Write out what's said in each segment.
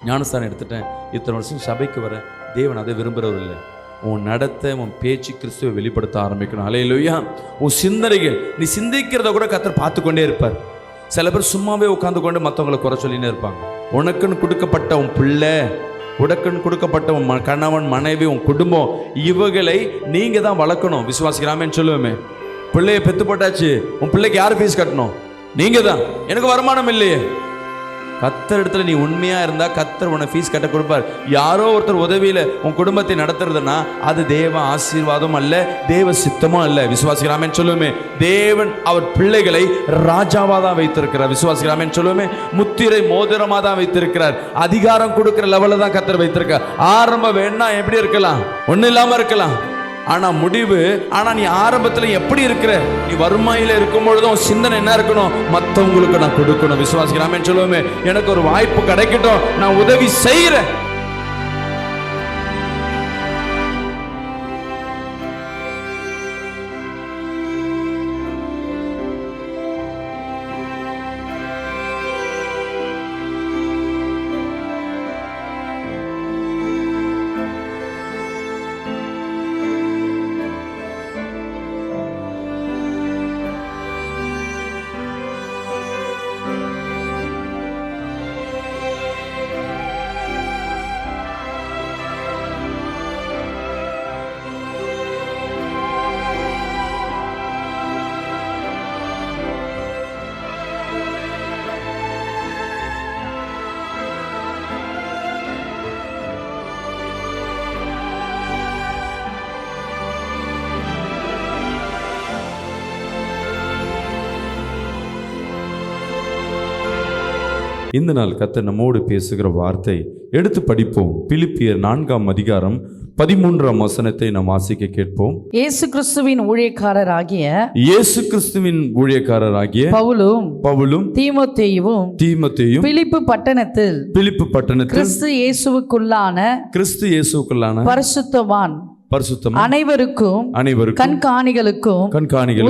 ஞானஸ்தானம் எடுத்துட்டேன், இத்தனை வருஷம் சபைக்கு வர, தேவன் அதை விரும்புகிறவர் இல்லை. உன் நடத்தை, உன் பேச்சு கிறிஸ்துவை வெளிப்படுத்த ஆரம்பிக்கணும். அல்லேலூயா. உன் சிந்தனைகள், நீ சிந்திக்கிறத கூட கர்த்தர் பார்த்து கொண்டே இருப்பார். சில பேர் சும்மாவே உட்காந்து கொண்டு மற்றவங்களை குறை சொல்லினே இருப்பாங்க. உனக்குன்னு கொடுக்கப்பட்ட உன் பிள்ளை, உனக்குன்னு கொடுக்கப்பட்ட உன் கணவன், மனைவி, உன் குடும்பம், இவங்களை நீங்கள் தான் வளர்க்கணும். விசுவாசிக்கிறாமேன்னு சொல்லுவோமே, பிள்ளையை பெற்று போட்டாச்சு, உன் பிள்ளைக்கு யார் ஃபீஸ் கட்டணும்? நீங்கள் தான். எனக்கு வருமானம் இல்லையே. கர்த்தர் இடத்துல நீ உண்மையா இருந்தா கர்த்தர் உன்னை ஃபீஸ் கட்ட கொடுப்பார். யாரோ ஒருத்தர் உதவியில உன் குடும்பத்தை நடத்துறதுன்னா அது தேவ ஆசீர்வாதம் அல்ல, தேவ சித்தமும் அல்ல. விசுவாசிக்கிறாமேன்னு சொல்லுவோமே. தேவன் அவர் பிள்ளைகளை ராஜாவா தான் வைத்திருக்கிறார். விசுவாசிக்கிறாமேன்னு சொல்லுவோமே. முத்திரை மோதிரமா தான் வைத்திருக்கிறார். அதிகாரம் கொடுக்கிற லெவலில் தான் கர்த்தர் வைத்திருக்கார். ஆரம்பம் வேணா எப்படி இருக்கலாம், ஒன்றும் இல்லாம இருக்கலாம், ஆனா முடிவு, ஆனா நீ ஆரம்பத்துல எப்படி இருக்கிற, நீ வறுமையில இருக்கும் பொழுதும் சிந்தனை என்ன இருக்கணும், மற்றவங்களுக்கு நான் கொடுக்கணும். விசுவாசிக்கிறாமேன்னு சொல்லுவோமே. எனக்கு ஒரு வாய்ப்பு கிடைக்கட்டும், நான் உதவி செய்கிறேன். இந்த நாள் கர்த்தர் நம்மோடு பேசுகிற வார்த்தை எடுத்து படிப்போம். பிலிப்பியர் 4ஆம் அதிகாரம் 13ஆம் வசனத்தை நாம் வாசிக்க கேட்போம். இயேசு கிறிஸ்துவின் ஊழியக்காரராகிய பவுலும் தீமோத்தேயுவும் பிலிப்பு பட்டணத்தில் கிறிஸ்து இயேசுவுக்குள்ளான பரிசுத்தவான் அனைவருக்கும் கண்காணிகளுக்கும்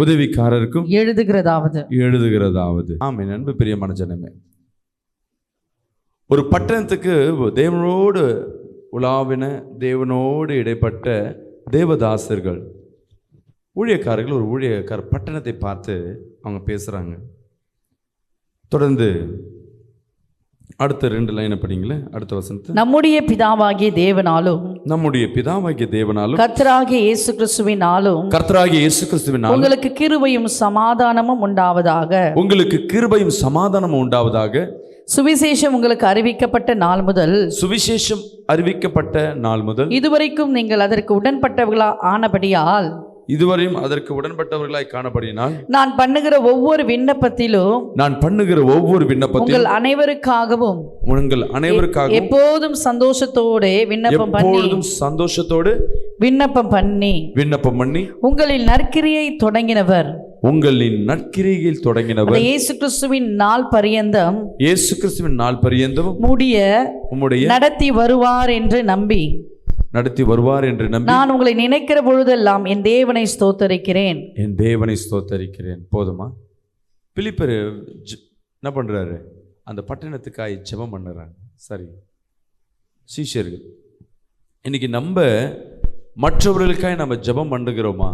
உதவிக்காரருக்கும் எழுதுகிறதாவது. ஆமென். அன்பு பிரியமான ஜனமே, ஒரு பட்டணத்துக்கு தேவனோடு உலாவின, தேவனோடு இடைப்பட்ட தேவதாசர்கள், ஊழியக்காரர்கள், ஒரு ஊழியக்கார பட்டணத்தை பார்த்து அவங்க பேசுறாங்க. தொடர்ந்து அடுத்த 2 லைனை படிங்களேன். அடுத்த வசனத்தை, நம்முடைய பிதாவாகிய தேவனாலும் கர்த்தராகிய இயேசு கிறிஸ்துவினாலும் உங்களுக்கு கிருபையும் சமாதானமும் உண்டாவதாக. சுவிசேஷம் உங்களுக்கு அறிவிக்கப்பட்ட நாள் முதல் இதுவரைக்கும் நீங்கள் அதற்கு உடன்பட்டவர்களாய் காணபடியால் நான் பண்ணுகிற ஒவ்வொரு விண்ணப்பத்திலும் உங்கள் அனைவருக்காகவும் எப்போதும் சந்தோஷத்தோடு விண்ணப்பம் பண்ணி உங்களின் நற்கிரியை தொடங்கினவர் இயேசு கிறிஸ்துவின் நாள் பரியந்தம் முடிய நடத்தி வருவார் என்று நம்பி நான் உங்களை நினைக்கிற பொழுதெல்லாம் என் தேவனை ஸ்தோத்தரிக்கிறேன். போதுமா? பிலிப்பர் என்ன பண்றாரு? அந்த பட்டணத்துக்காய் ஜெபம் பண்ணுறாங்க. சரி, சீஷர்கள், இன்னைக்கு நம்ம மற்றவர்களுக்காய் நம்ம ஜெபம் பண்ணுகிறோமா?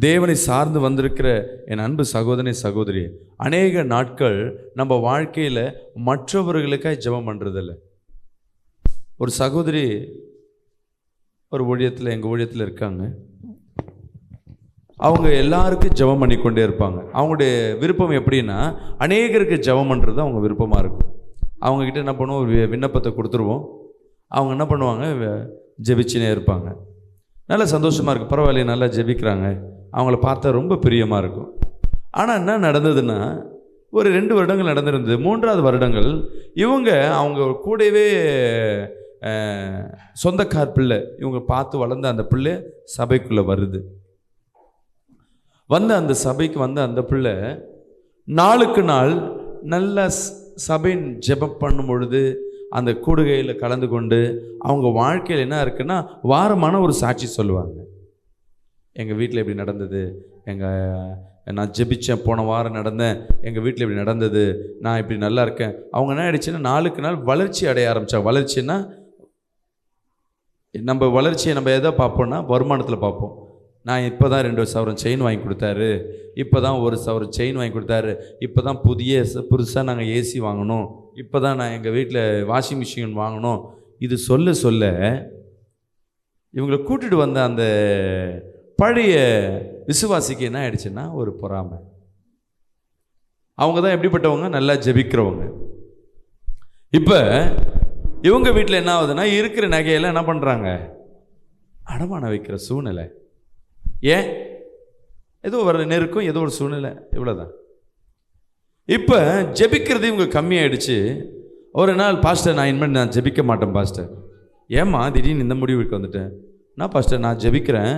தேவனை சார்ந்து வந்திருக்கிற என் அன்பு சகோதரனே, சகோதரி, அநேக நாட்கள் நம்ம வாழ்க்கையில் மற்றவர்களுக்காய் ஜெபம் பண்ணுறதில்ல. ஒரு சகோதரி ஒரு ஊழியத்தில், எங்கள் ஊழியத்தில் இருக்காங்க. அவங்க எல்லாருக்கும் ஜெபம் பண்ணி கொண்டே இருப்பாங்க. அவங்களுடைய விருப்பம் எப்படின்னா, அநேகருக்கு ஜெபம் பண்ணுறது அவங்க விருப்பமாக இருக்கும். அவங்கக்கிட்ட என்ன பண்ணுவோம், ஒரு விண்ணப்பத்தை கொடுத்துருவோம். அவங்க என்ன பண்ணுவாங்க, ஜெபிச்சுனே இருப்பாங்க. நல்லா சந்தோஷமாக இருக்கும். பரவாயில்லையே, நல்லா ஜெபிக்கிறாங்க, அவங்கள பார்த்தா ரொம்ப பிரியமாக இருக்கும். ஆனால் என்ன நடந்ததுன்னா, ஒரு 2 வருடங்கள் நடந்திருந்தது. 3வது வருடங்கள் இவங்க அவங்க கூடவே சொந்தக்கார் பிள்ளை, இவங்க பார்த்து வளர்ந்த அந்த பிள்ளை சபைக்குள்ளே வருது. அந்த சபைக்கு அந்த பிள்ளை நாளுக்கு நாள் நல்ல சபையின் ஜெபம் பண்ணும் பொழுது அந்த கூடுகையில் கலந்து கொண்டு அவங்க வாழ்க்கையில் என்ன இருக்குன்னா, வாரமான ஒரு சாட்சி சொல்லுவாங்க. எங்கள் வீட்டில் எப்படி நடந்தது, நான் ஜெபிச்சேன், போன வாரம் நடந்தேன், எங்கள் வீட்டில் இப்படி நடந்தது, நான் இப்படி நல்லா இருக்கேன். அவங்க என்ன ஆயிடுச்சுன்னா நாளுக்கு நாள் வளர்ச்சி அடைய ஆரம்பித்தாங்க. வளர்ச்சின்னா நம்ம வளர்ச்சியை நம்ம எதை பார்ப்போம்னா வருமானத்தில் பார்ப்போம். நான் இப்போ தான் 2 சவரம் செயின் வாங்கி கொடுத்தாரு, இப்போ தான் 1 சவரம் செயின் வாங்கி கொடுத்தாரு, இப்போ தான் புதுசாக நாங்கள் ஏசி வாங்கினோம், இப்போ தான் நான் எங்கள் வீட்டில் வாஷிங் மிஷின் வாங்கினோம். இது சொல்ல சொல்ல இவங்களை கூட்டிகிட்டு வந்த அந்த பழைய விசுவாசிக்கு என்ன ஆயிடுச்சுன்னா ஒரு பொறாமை. அவங்க தான் எப்படிப்பட்டவங்க? நல்லா ஜெபிக்கிறவங்க. இப்போ இவங்க வீட்டில் என்ன ஆகுதுன்னா இருக்கிற நகையெல்லாம் என்ன பண்ணுறாங்க? அடமான வைக்கிற சூழ்நிலை. ஏன்? ஏதோ ஒரு நெருக்கம், ஏதோ ஒரு சூழ்நிலை, இவ்வளோதான். இப்போ ஜெபிக்கிறது இவங்க கம்மியாயிடுச்சு. ஒரு நாள், பாஸ்டர் நான் இனிமேல் நான் ஜெபிக்க மாட்டேன் பாஸ்டர். ஏம்மா திடீர்னு இந்த முடிவுக்கு வந்துட்டேன்? நான் பாஸ்டர் நான் ஜெபிக்கிறேன்,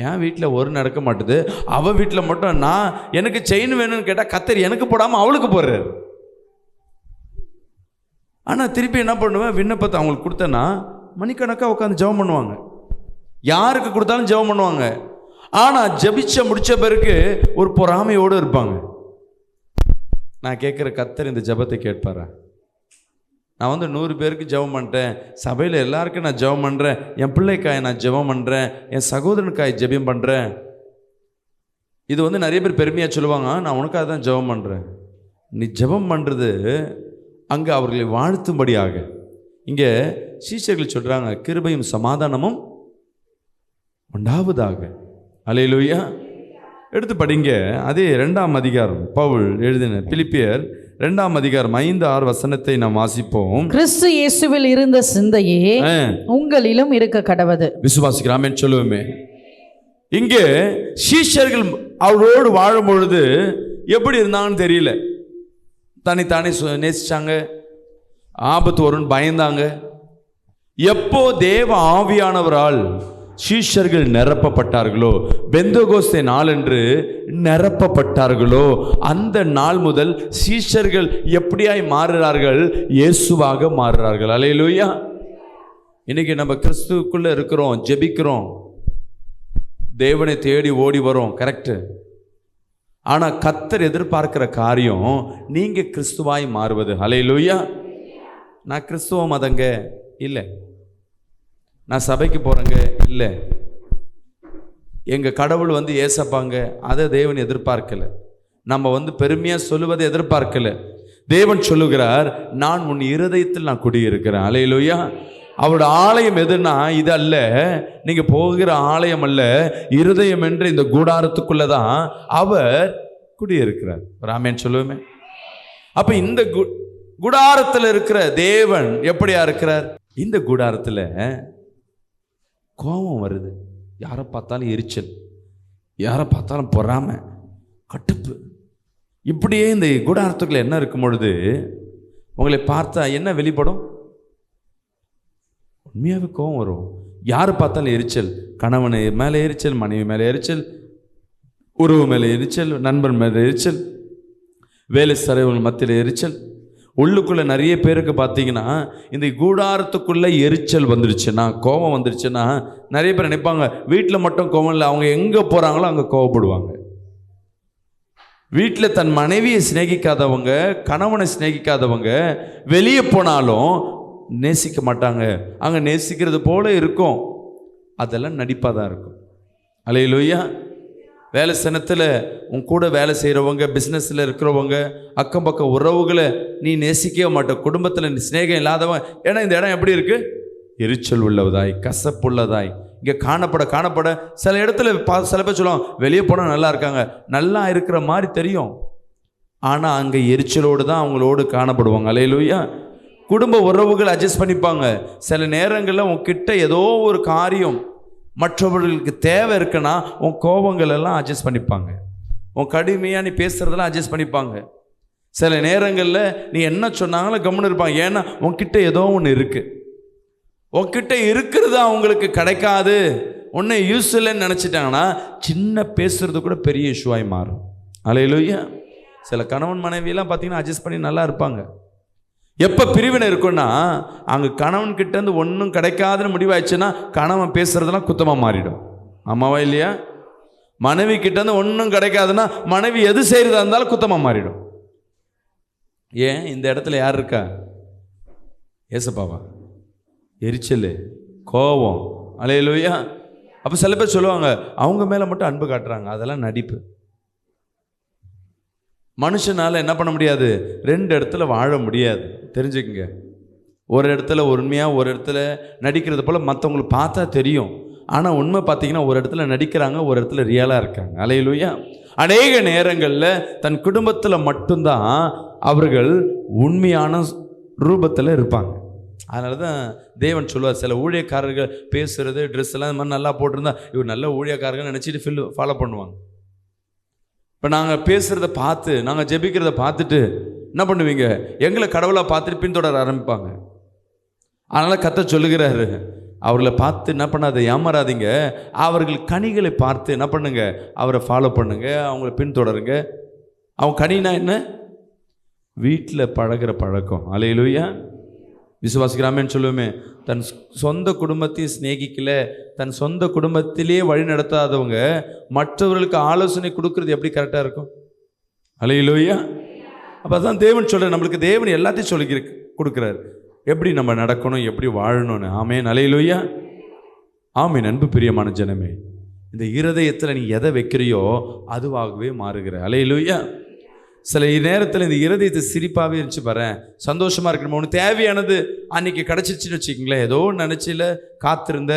என் வீட்டில் ஒரு நடக்க மாட்டுது, அவள் வீட்டில் மட்டும் நான் எனக்கு செயின் வேணும்னு கேட்டால் கத்தர் எனக்கு போடாமல் அவளுக்கு போடுறாரு. ஆனால் திருப்பி என்ன பண்ணுவேன், விண்ணப்பத்தை அவங்களுக்கு கொடுத்தேன்னா மணிக்கணக்காக உட்காந்து ஜெபம் பண்ணுவாங்க, யாருக்கு கொடுத்தாலும் ஜெபம் பண்ணுவாங்க. ஆனால் ஜெபிச்ச முடித்த பிறகு ஒரு பொறாமையோடு இருப்பாங்க. நான் கேட்குற கத்தர் இந்த ஜெபத்தை கேட்பாரா? நான் 100 பேருக்கு ஜெபம் பண்ணிட்டேன், சபையில் எல்லாருக்கும் நான் ஜெபம் பண்ணுறேன், என் பிள்ளைக்காய் நான் ஜெபம் பண்ணுறேன், என் சகோதரனுக்காய் ஜெபம் பண்ணுறேன். இது நிறைய பேர் பெருமையாக சொல்லுவாங்க, நான் உனக்காக தான் ஜெபம் பண்ணுறேன். நீ ஜெபம் பண்ணுறது அங்கே அவர்களை வாழ்த்தும்படியாக. இங்கே சீஷர்கள் சொல்கிறாங்க, கிருபையும் சமாதானமும் உண்டாவதாக. அல்லேலூயா. எடுத்து படிங்க. அதே 2ஆம் அதிகாரம் பவுல் எழுதின பிலிப்பியர் 2ஆம் அதிகாரம் 5-6 வசனத்தை நாம் வாசிப்போம். கிறிஸ்து இயேசுவில் இருந்த சிந்தையே உங்களிலும் இருக்க கடவது. விசுவாசிக்கிறாமே சொல்லுவோமே. இங்கே சீஷர்கள் அவரோடு வாழும் பொழுது எப்படி இருந்தாங்கன்னு தெரியல. தனித்தானே நேசிச்சாங்க, ஆபத்து வரும்னு பயந்தாங்க. எப்போ தேவ ஆவியானவரால் சீஷர்கள் நிரப்பப்பட்டார்களோ, பெந்தகோஸ்தே நாளன்று நிரப்பப்பட்டார்களோ, அந்த நாள் முதல் சீஷர்கள் எப்படியாய் மாறுறார்கள்? இயேசுவாக மாறுறார்கள். அல்லேலூயா. இன்னைக்கு நம்ம கிறிஸ்துவுக்குள்ள இருக்கிறோம், ஜெபிக்கிறோம், தேவனை தேடி ஓடி வரோம், கரெக்டு. ஆனால் கர்த்தர் எதிர்பார்க்கிற காரியம் நீங்க கிறிஸ்துவாய் மாறுவது. அல்லேலூயா. நான் கிறிஸ்துவ மதங்க இல்லை, நான் சபைக்கு போகிறேங்க இல்லை, எங்கள் கடவுள் ஏசப்பாங்க, அதை தேவன் எதிர்பார்க்கல. நம்ம பெருமையாக சொல்லுவதை எதிர்பார்க்கல. தேவன் சொல்லுகிறார், நான் உன் இருதயத்தில் நான் குடியிருக்கிறேன். அல்லேலூயா. அவரோட ஆலயம் எதுன்னா இது அல்ல, நீங்கள் போகிற ஆலயம் அல்ல, இருதயம் என்ற இந்த கூடாரத்துக்குள்ளே தான் அவர் குடியிருக்கிறார். ராமேன் சொல்லுவோமே. அப்போ இந்த கூடாரத்தில் இருக்கிற தேவன் எப்படியா இருக்கிறார்? இந்த கூடாரத்தில் கோபம் வருது, யாரை பார்த்தாலும் எரிச்சல், யாரை பார்த்தாலும் பொறாமை, கட்டுப்பு. இப்படியே இந்த கூடாரத்துக்குள்ள என்ன இருக்கும் பொழுது உங்களை பார்த்தா என்ன வெளிப்படும்? உண்மையாகவே கோபம் வரும். யாரை பார்த்தாலும் எரிச்சல், கணவன் மேலே எரிச்சல், மனைவி மேலே எரிச்சல், உறவு மேலே எரிச்சல், நண்பன் மேலே எரிச்சல், வேலை சரைவர்கள் மத்தியில் எரிச்சல். உள்ளுக்குள்ளே நிறைய பேருக்கு பார்த்தீங்கன்னா இந்த கூடாரத்துக்குள்ளே எரிச்சல் வந்துடுச்சுன்னா, கோபம் வந்துடுச்சுன்னா, நிறைய பேர் நினைப்பாங்க வீட்டில் மட்டும் கோபம் இல்லை, அவங்க எங்கே போகிறாங்களோ அங்கே கோபப்படுவாங்க. வீட்டில் தன் மனைவியை சிநேகிக்காதவங்க, கணவனை சிநேகிக்காதவங்க வெளியே போனாலும் நேசிக்க மாட்டாங்க. அங்கே நேசிக்கிறது போல இருக்கும், அதெல்லாம் நடிப்பாக தான் இருக்கும். அல்லேலூயா. வேலை ஸ்தலத்தில் உன் கூட வேலை செய்கிறவங்க, பிஸ்னஸில் இருக்கிறவங்க, அக்கம் பக்கம் உறவுகளை நீ நேசிக்கவே மாட்ட, குடும்பத்தில் நீ சிநேகம் இல்லாதவன். ஏன்னா இந்த இடம் எப்படி இருக்குது? எரிச்சல் உள்ளதாய், கசப்புள்ளதாய் இங்கே காணப்பட சில இடத்துல சில பேர் சொல்லுவாங்க வெளியே போனால் நல்லா இருக்காங்க, நல்லா இருக்கிற மாதிரி தெரியும், ஆனால் அங்கே எரிச்சலோடு தான் அவங்களோடு காணப்படுவாங்க. அல்லேலூயா. குடும்ப உறவுகள் அட்ஜஸ்ட் பண்ணிப்பாங்க. சில நேரங்களில் உன்கிட்ட ஏதோ ஒரு காரியம் மற்றவர்களுக்கு தேவை இருக்குன்னா உன் கோபங்கள் எல்லாம் அட்ஜஸ்ட் பண்ணிப்பாங்க, உன் கடுமையாக நீ பேசுகிறதெல்லாம் அட்ஜஸ்ட் பண்ணிப்பாங்க. சில நேரங்களில் நீ என்ன சொன்னாங்களும் கம்முன்னு இருப்பாங்க. ஏன்னா உன்கிட்ட ஏதோ ஒன்று இருக்குது, உன்கிட்ட இருக்கிறது அவங்களுக்கு கிடைக்காது, ஒன்றை யூஸ் இல்லைன்னு நினச்சிட்டாங்கன்னா சின்ன பேசுறது கூட பெரிய இஷ்யூவாய் மாறும். அல்லேலூயா. சில கணவன் மனைவியெல்லாம் பார்த்தீங்கன்னா அட்ஜஸ்ட் பண்ணி நல்லா இருப்பாங்க. எப்போ பிரிவினை இருக்குன்னா அங்கே கணவன்கிட்டேருந்து ஒன்றும் கிடைக்காதுன்னு முடிவாயிடுச்சுன்னா கணவன் பேசுகிறதெல்லாம் குத்தமாக மாறிடும். ஆமாவா இல்லையா? மனைவி கிட்ட இருந்து ஒன்றும் கிடைக்காதுன்னா மனைவி எது செய்யறதா இருந்தாலும் குத்தமாக மாறிடும். ஏன் இந்த இடத்துல யார் இருக்கா? ஏசப்பாவா? எரிச்சல், கோபம். அல்லேலூயா. அப்போ சில பேர் சொல்லுவாங்க அவங்க மேலே மட்டும் அன்பு காட்டுறாங்க, அதெல்லாம் நடிப்பு. மனுஷனால் என்ன பண்ண முடியாது? ரெண்டு இடத்துல வாழ முடியாது, தெரிஞ்சுக்கங்க. ஒரு இடத்துல உண்மையாக, ஒரு இடத்துல நடிக்கிறது போல் மற்றவங்களுக்கு பார்த்தா தெரியும். ஆனால் உண்மை பார்த்தீங்கன்னா ஒரு இடத்துல நடிக்கிறாங்க, ஒரு இடத்துல ரியலாக இருக்காங்க. அல்லேலூயா. அநேக நேரங்களில் தன் குடும்பத்தில் மட்டும்தான் அவர்கள் உண்மையான ரூபத்தில் இருப்பாங்க. அதனால தான் தேவன் சொல்லுவார், சில ஊழியக்காரர்கள் பேசுகிறது, ட்ரெஸ் எல்லாம் இந்த மாதிரி நல்லா போட்டிருந்தா இவர் நல்ல ஊழியக்காரர்கள் நினச்சிட்டு ஃபாலோ பண்ணுவாங்க. இப்போ நாங்கள் பேசுகிறத பார்த்து, நாங்கள் ஜெபிக்கிறத பார்த்துட்டு என்ன பண்ணுவீங்க? எங்களை கடவுளாக பார்த்துட்டு பின்தொடர ஆரம்பிப்பாங்க. அதனால் கர்த்தர் சொல்லுகிறாரு, அவர்களை பார்த்து என்ன பண்ணாத, ஏமாறாதீங்க. அவர்கள் கனிகளை பார்த்து என்ன பண்ணுங்க? அவரை ஃபாலோ பண்ணுங்க, அவங்கள பின்தொடருங்க. அவங்க கனினா என்ன? வீட்டில் பழகிற பழக்கம். அல்லேலூயா. விசுவாசிக்கிறாமேன்னு சொல்லுவோமே. தன் சொந்த குடும்பத்தையும் சிநேகிக்கல, தன் சொந்த குடும்பத்திலே வழி நடத்தாதவங்க மற்றவர்களுக்கு ஆலோசனை கொடுக்கறது எப்படி கரெக்டாக இருக்கும்? அல்லேலூயா. அப்போ தான் தேவன் சொல்கிறார், நம்மளுக்கு தேவன் எல்லாத்தையும் சொல்லி கொடுக்குறாரு, எப்படி நம்ம நடக்கணும், எப்படி வாழணும்னு. ஆமேன். அல்லேலூயா. ஆமேன். அன்பு பிரியமான ஜனமே, இந்த இருதயத்தில் நீ எதை வைக்கிறியோ அதுவாகவே மாறுகிற. அல்லேலூயா. சில நேரத்தில் இந்த இருதயத்தை சிரிப்பாகவே இருந்துச்சு பாரு, சந்தோஷமாக இருக்கணும். ஒன்று தேவையானது அன்றைக்கி கிடச்சிருச்சுன்னு வச்சுக்கிங்களேன். ஏதோ நினச்சில காத்திருந்த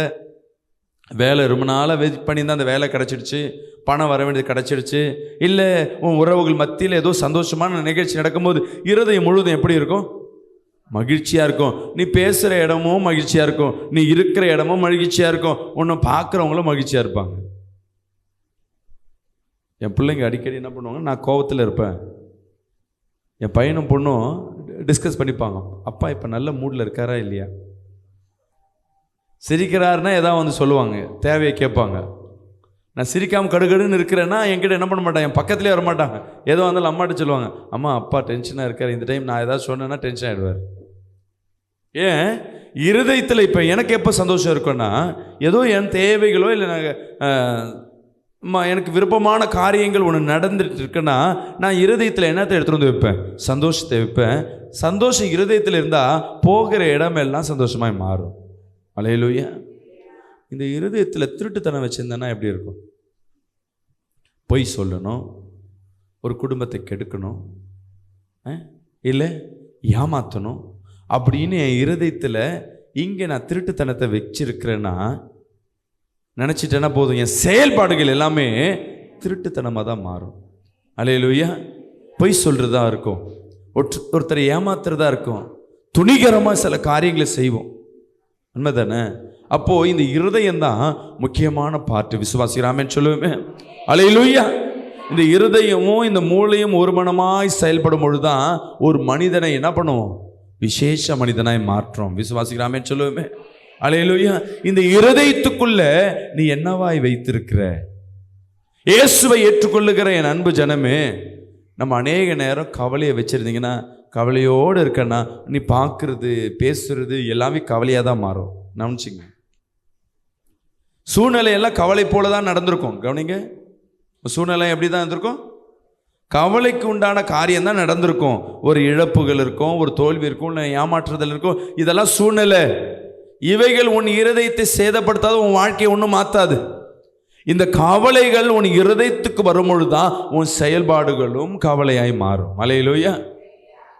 வேலை ரொம்ப நாளாக வெயிட் பண்ணியிருந்தால் அந்த வேலை கிடச்சிடுச்சு, பணம் வர வேண்டியது கிடச்சிடுச்சு, இல்லை உன் உறவுகள் மத்தியில் ஏதோ சந்தோஷமான நிகழ்ச்சி நடக்கும்போது இருதயம் முழுவதும் எப்படி இருக்கும்? மகிழ்ச்சியாக இருக்கும். நீ பேசுகிற இடமும் மகிழ்ச்சியாக இருக்கும், நீ இருக்கிற இடமும் மகிழ்ச்சியாக இருக்கும், உன்னை பார்க்குறவங்களும் மகிழ்ச்சியாக இருப்பாங்க. என் பிள்ளைங்க அடிக்கடி என்ன பண்ணுவாங்க, நான் கோபத்தில் இருப்பேன், என் பையனும் பொண்ணும் டிஸ்கஸ் பண்ணிப்பாங்க, அப்பா இப்போ நல்ல மூடில் இருக்காரா இல்லையா. சிரிக்கிறாருன்னா ஏதாவது வந்து சொல்லுவாங்க, தேவையை கேட்பாங்க. நான் சிரிக்காமல் கடுகடுன்னு இருக்கிறேன்னா என்கிட்ட என்ன பண்ண மாட்டாங்க, என் பக்கத்துலேயே வர மாட்டாங்க. ஏதோ வந்தாலும் அம்மாட்ட சொல்லுவாங்க, அம்மா அப்பா டென்ஷனாக இருக்கார், இந்த டைம் நான் ஏதாவது சொன்னேன்னா டென்ஷன் ஆகிடுவார். ஏன்? இருதயத்தில் இப்போ எனக்கு எப்போ சந்தோஷம் இருக்குன்னா, ஏதோ என் தேவைகளோ இல்லை எனக்கு விருப்பமான காரியங்கள் ஒன்று நடந்துட்டு இருக்குன்னா நான் இருதயத்தில் என்னத்தை எடுத்துகிட்டு வந்து வைப்பேன்? சந்தோஷத்தை வைப்பேன். சந்தோஷம் இருதயத்தில் இருந்தால் போகிற இடமெல்லாம் சந்தோஷமாக மாறும். அல்லேலூயா. இந்த இருதயத்தில் திருட்டுத்தனம் வச்சுருந்தேன்னா எப்படி இருக்கும்? பொய் சொல்லணும், ஒரு குடும்பத்தை கெடுக்கணும், இல்லை ஏமாற்றணும் அப்படின்னு என் இருதயத்தில் இங்கே நான் திருட்டுத்தனத்தை வச்சிருக்கிறேன்னா நினச்சிட்டேன்னா போதும், என் செயல்பாடுகள் எல்லாமே திருட்டுத்தனமாக தான் மாறும். அல்லேலூயா. பொய் சொல்கிறதா இருக்கும், ஒருத்தரை ஏமாத்துறதா இருக்கும், துணிகரமாக சில காரியங்களை செய்வோம். உண்மை தானே? அப்போது இந்த இருதயம்தான் முக்கியமான பார்ட்டு. விசுவாசிக்கிறாமேன்னு சொல்லுவேன். அல்லேலூயா. இந்த இருதயமும் இந்த மூளையும் ஒரு மனமாய் செயல்படும் பொழுது தான் ஒரு மனிதனை என்ன பண்ணுவோம்? விசேஷ மனிதனாய் மாற்றோம். விசுவாசிக்கிறாமேன்னு சொல்லுவேன். அல்லேலூயா. இந்த இருதயத்துக்குள்ள நீ என்னவாய் வைத்திருக்கிற? இயேசுவை ஏற்றுக்கொள்ளுகிற என் அன்பு ஜனமே, நம்ம அநேக நேரம் கவலையை வச்சிருந்தீங்கன்னா, கவலையோடு இருக்கன்னா நீ பார்க்கறது பேசுறது எல்லாமே கவலையாக தான் மாறும். நம்பிச்சிங்க. சூழ்நிலையெல்லாம் கவலை போல தான் நடந்திருக்கும். கவனிங்க, சூழ்நிலை எப்படி தான் இருந்திருக்கும்? கவலைக்கு உண்டான காரியம் தான் நடந்திருக்கும். ஒரு இழப்புகள் இருக்கும், ஒரு தோல்வி இருக்கும், இல்லை ஏமாற்றுதல் இருக்கும். இதெல்லாம் சூழ்நிலை. இவைகள் உன் இருதயத்தை சேதப்படுத்தாது, உன் வாழ்க்கையை ஒன்றும் மாற்றாது. இந்த கவலைகள் உன் இருதயத்துக்கு வரும்பொழுதுதான் உன் செயல்பாடுகளும் கவலையாய் மாறும். அல்லேலூயா.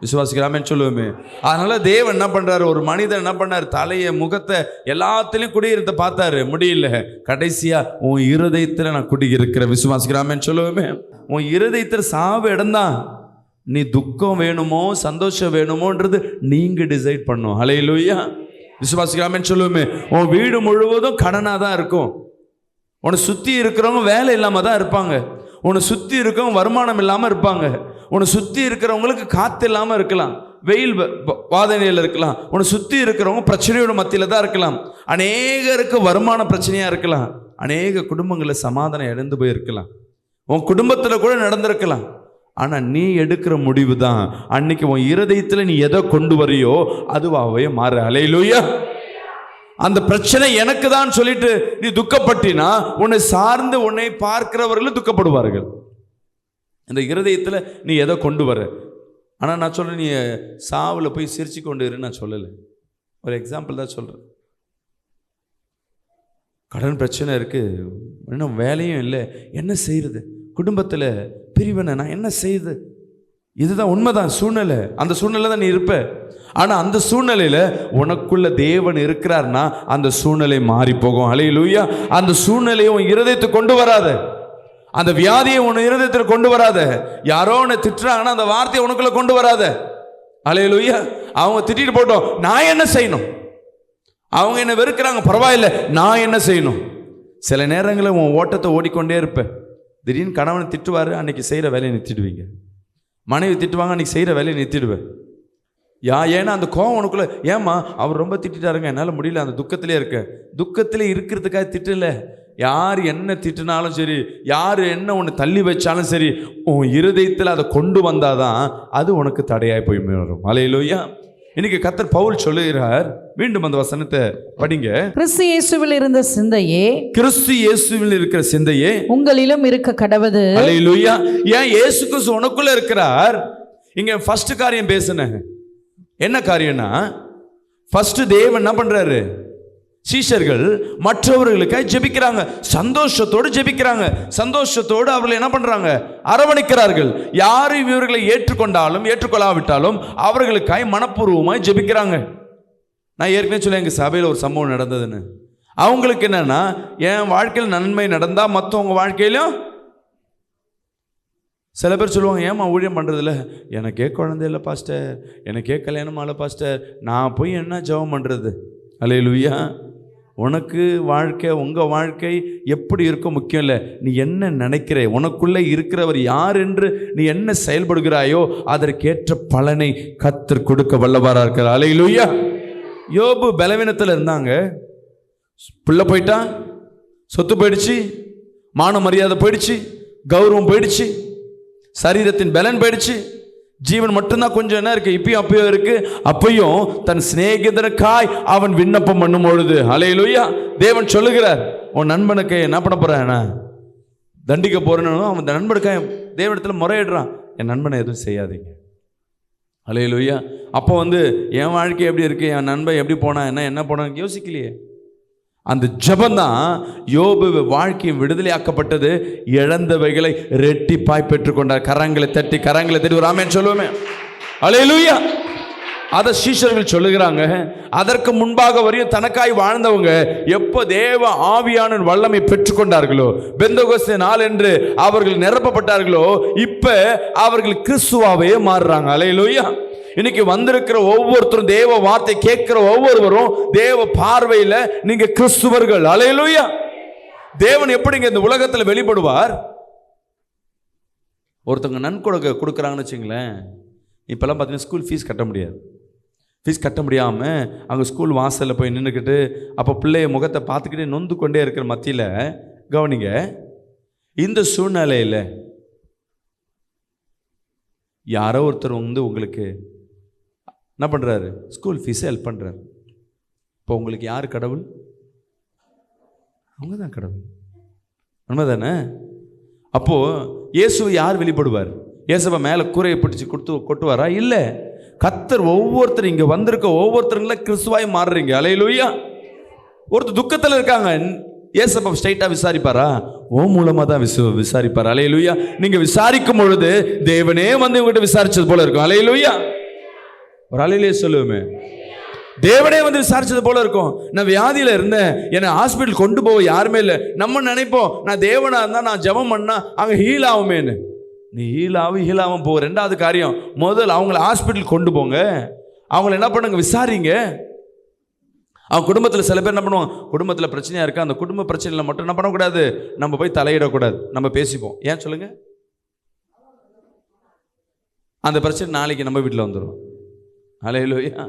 விசுவாசிக்கலாமேன்னு சொல்லுவோமே. அதனால தேவன் என்ன பண்றாரு? ஒரு மனிதன் என்ன பண்ணார்? தலையை முகத்தை எல்லாத்திலையும் குடியிருத்த பார்த்தாரு, முடியல. கடைசியா உன் இருதயத்தில் நான் குடியிருக்கிற. விசுவாசிக்கலாமேன்னு சொல்லுவோமே. உன் இருதயத்தில் சாவு இடம்தான். நீ துக்கம் வேணுமோ சந்தோஷம் வேணுமோன்றது நீங்க டிசைட் பண்ணும். அல்லேலூயா. விசுவாசிக்கலாமேன்னு சொல்லுவோமே. உன் வீடு முழுவதும் கடனாக தான் இருக்கும். உன்னை சுற்றி இருக்கிறவங்க வேலை இல்லாமல் தான் இருப்பாங்க. உன்னை சுற்றி இருக்கிறவங்க வருமானம் இல்லாமல் இருப்பாங்க. உன்னை சுற்றி இருக்கிறவங்களுக்கு காற்று இல்லாமல் இருக்கலாம், வெயில் வாதனையில் இருக்கலாம். உன்னை சுற்றி இருக்கிறவங்க பிரச்சனையோட மத்தியில் தான் இருக்கலாம். அநேகருக்கு வருமான பிரச்சனையாக இருக்கலாம். அநேக குடும்பங்களில் சமாதானம் இழந்து போயிருக்கலாம். உன் குடும்பத்தில் கூட நடந்திருக்கலாம். ஆனால் நீ எடுக்கிற முடிவு தான் அன்னைக்கு உன் இருதயத்தில் நீ எதை கொண்டு வரையோ அதுவாகவே மாறு. அல்லேலூயா. அந்த பிரச்சனை எனக்கு தான் சொல்லிட்டு நீ துக்கப்பட்டினா உன்னை சார்ந்து உன்னை பார்க்கிறவர்களும் துக்கப்படுவார்கள். இந்த இருதயத்தில் நீ எதை கொண்டு வர. ஆனால் நான் சொல்கிறேன், நீ சாவில் போய் சிரிச்சு கொண்டு இரு நான் சொல்லலை. ஒரு எக்ஸாம்பிள் தான் சொல்கிறேன். கடன் பிரச்சனை இருக்குது, இன்னும் வேலையும் இல்லை, என்ன செய்யுது? குடும்பத்தில் பிரிவினை, நான் என்ன செய்யுது? இதுதான் உண்மைதான் சூழ்நிலை. அந்த சூழ்நிலை தான் நீ இருப்ப. ஆனால் அந்த சூழ்நிலையில் உனக்குள்ள தேவன் இருக்கிறார்னா அந்த சூழ்நிலை மாறி போகும். ஹல்லேலூயா. அந்த சூழ்நிலையை உன் இருதயத்தை கொண்டு வராத, அந்த வியாதியை உன் இருதயத்தில் கொண்டு வராத. யாரோ உன்னை திட்டுறாங்கன்னா அந்த வார்த்தையை உனக்குள்ள கொண்டு வராத. ஹல்லேலூயா. அவங்க திட்டிட்டு போட்டோம், நான் என்ன செய்யணும்? அவங்க என்ன வெறுக்கிறாங்க, பரவாயில்லை, நான் என்ன செய்யணும்? சில நேரங்களில் உன் ஓட்டத்தை ஓடிக்கொண்டே இருப்ப. திடீர்னு கணவனை திட்டுவார், அன்னைக்கு செய்கிற வேலையை நிறுத்திடுவீங்க. மனைவி திட்டுவாங்க, அன்றைக்கி செய்கிற வேலையை நிறுத்திடுவேன். ஏன்னா அந்த கோவம் உனக்குள்ள, ஏம்மா அவர் ரொம்ப திட்டாருங்க, என்னால் முடியல, அந்த துக்கத்திலே இருக்க. துக்கத்திலே இருக்கிறதுக்காக திட்டல. யார் என்ன திட்டினாலும் சரி, யார் என்ன உன்னை தள்ளி வச்சாலும் சரி, உன் இருதயத்தில் அதை கொண்டு வந்தாதான் அது உனக்கு தடையாய் போய் வரும். ஹல்லேலூயா. இன்னைக்கு கர்த்தர் பவுல் சொல்லுகிறார், மீண்டும் அந்த வசனத்தை படிங்க. கிறிஸ்து இயேசுவில் இருந்த சிந்தையே, கிறிஸ்து இயேசுவில் இருக்கிற சிந்தையே உங்களிலும் இருக்க கடவது. ஹல்லேலூயா. ஏன் இயேசு கிறிஸ்து உனக்குள்ள இருக்கிறார். இங்க ஃபர்ஸ்ட் காரியம் பேசுனேன். என்ன காரியம்னா, ஃபர்ஸ்ட் தேவன் என்ன பண்றாரு? சீஷர்கள் மற்றவர்களுக்காக ஜெபிக்கிறாங்க, சந்தோஷத்தோடு ஜெபிக்கிறாங்க, சந்தோஷத்தோடு அவர்கள் என்ன பண்றாங்க? அரவணைக்கிறார்கள். யாரு இவர்களை ஏற்றுக்கொண்டாலும் ஏற்றுக்கொள்ளாவிட்டாலும் அவர்களுக்காய் மனப்பூர்வமாய் ஜெபிக்கிறாங்க. நான் ஏற்கனவே சொல்ல, எங்கள் சபையில் ஒரு சம்பவம் நடந்ததுன்னு. அவங்களுக்கு என்னன்னா, என் வாழ்க்கையில் நன்மை நடந்தா மற்றவங்க வாழ்க்கையிலும், சில பேர் சொல்லுவாங்க, ஏமா ஊழியம் பண்ணுறதில்ல? எனக்கே குழந்தை இல்லை பாஸ்டர், எனக்கே கல்யாணம் ஆகலை பாஸ்டர், நான் போய் என்ன ஜெபம் பண்ணுறது? ஹல்லேலூயா. உனக்கு வாழ்க்கை, உங்கள் வாழ்க்கை எப்படி இருக்க முக்கியம் இல்லை, நீ என்ன நினைக்கிற, உனக்குள்ளே இருக்கிறவர் யார் என்று நீ என்ன செயல்படுகிறாயோ அதற்கேற்ற பலனை கர்த்தர் கொடுக்க வல்லவராக இருக்கிறார். ஹல்லேலூயா. யோபு பலவீனத்தில் இருந்தாங்க, பிள்ளை போயிட்டான், சொத்து போயிடுச்சு, மான மரியாதை போயிடுச்சு, கௌரவம் போயிடுச்சு, சரீரத்தின் பலன் போயிடுச்சு, ஜீவன் மட்டும்தான் கொஞ்சம் என்ன இருக்கு, இப்பயும் அப்பயும் இருக்கு. அப்பயும் தன் சிநேகிதனுக்காய் அவன் விண்ணப்பம் பண்ணும் பொழுது, ஹல்லேலூயா, தேவன் சொல்லுகிறார், உன் நண்பனுக்கு என்ன பண்ண போறேன், தண்டிக்க போறேன்னு அவன் நண்பனுக்காக தேவனிடத்துல முறையிடுறான், என் நண்பனை எதுவும் செய்யாதீங்க. ஹல்லேலூயா. அப்போ என் வாழ்க்கை எப்படி இருக்கு, என் நண்பன் எப்படி போனா என்ன போனான்னு யோசிக்கலையே. அந்த ஜெபந்தான் யோபு வாழ்க்கையும் விடுதலையாக்கப்பட்டது. இழந்தவைகளை ரெட்டிப்பாய் பெற்றுக்கொண்டார். கரங்களை தட்டி ஒரு ஆமென் சொல்லுவோமே. ஹல்லேலூயா. அதை சீஷர்கள் சொல்லுகிறாங்க. அதற்கு முன்பாக வரையும் தனக்காய் வாழ்ந்தவங்க எப்போ தேவ ஆவியான வல்லமை பெற்றுக்கொண்டார்களோ, பெந்தெகோஸ்தே நாள் என்று அவர்கள் நிரப்பப்பட்டார்களோ, இப்ப அவர்கள் கிறிஸ்துவாவே மாறுறாங்க. ஹல்லேலூயா. இன்னைக்கு வந்திருக்கிற ஒவ்வொருத்தரும், தேவ வார்த்தை கேட்கிற ஒவ்வொருவரும் தேவ பார்வையில் நீங்க கிறிஸ்துவர்கள். ஹல்லேலூயா. தேவன் எப்படிங்க இந்த உலகத்தில் வெளிப்படுவார்? ஒருத்தவங்க நன்கொடை கொடுக்குறாங்கன்னு வச்சுங்களேன். இப்பெல்லாம் பார்த்தீங்கன்னா ஸ்கூல் ஃபீஸ் கட்ட முடியாது. ஃபீஸ் கட்ட முடியாமல் அங்கே ஸ்கூல் வாசலில் போய் நின்றுக்கிட்டு, அப்போ பிள்ளைய முகத்தை பார்த்துக்கிட்டே நொந்து கொண்டே இருக்கிற மத்தியில், கவனிங்க, இந்த சூழ்நிலையில் யாரோ ஒருத்தர் உங்களுக்கு என்ன பண்ணுறாரு? ஸ்கூல் ஃபீஸை ஹெல்ப் பண்ணுறாரு. இப்போ உங்களுக்கு யார் கடவுள்? அவங்க தான் கடவுள். உண்மை தானே? அப்போது இயேசுவை யார் வெளிப்படுவார்? இயேசுவை மேலே கூரையை பிடிச்சி கொட்டுவாரா? இல்லை. கர்த்தர் ஒவ்வொருத்தர் இங்கே வந்திருக்க ஒவ்வொருத்தருங்கள கிறிஸ்துவாய் மாறுறீங்க. ஹல்லேலூயா. ஒருத்தர் துக்கத்தில் இருக்காங்க, இயேசுவை ஸ்ட்ரைட்டாக விசாரிப்பாரா? ஓ மூலமாக தான் விசாரிப்பார். ஹல்லேலூயா. நீங்கள் விசாரிக்கும் பொழுது தேவனே உங்கள்கிட்ட விசாரிச்சது போல இருக்கும். ஹல்லேலூயா. ஒரு ஹல்லேலூயா சொல்லுவோமே. தேவனே விசாரிச்சது போல இருக்கும். நான் வியாதியில் இருந்தேன், என்னை ஹாஸ்பிட்டல் கொண்டு போக யாருமே இல்லை. நம்ம நினைப்போம், நான் தேவனா இருந்தால் நான் ஜெபம் பண்ணா அங்கே ஹீல் ஆகுமேன்னு. நீ ஹீல் ஆகும் போ. ரெண்டாவது காரியம், முதல்ல அவங்கள ஹாஸ்பிட்டல் கொண்டு போங்க. அவங்கள என்ன பண்ணுங்க? விசாரிங்க. அவங்க குடும்பத்தில் சில பேர் என்ன பண்ணுவாங்க, குடும்பத்தில் பிரச்சனையாக இருக்கா, அந்த குடும்ப பிரச்சனையில் மட்டும் என்ன பண்ணக்கூடாது, நம்ம போய் தலையிடக்கூடாது, நம்ம பேசிப்போம். ஏன் சொல்லுங்க? அந்த பிரச்சனை நாளைக்கு நம்ம வீட்டில் வந்துடும். ஹல்லேலூயா.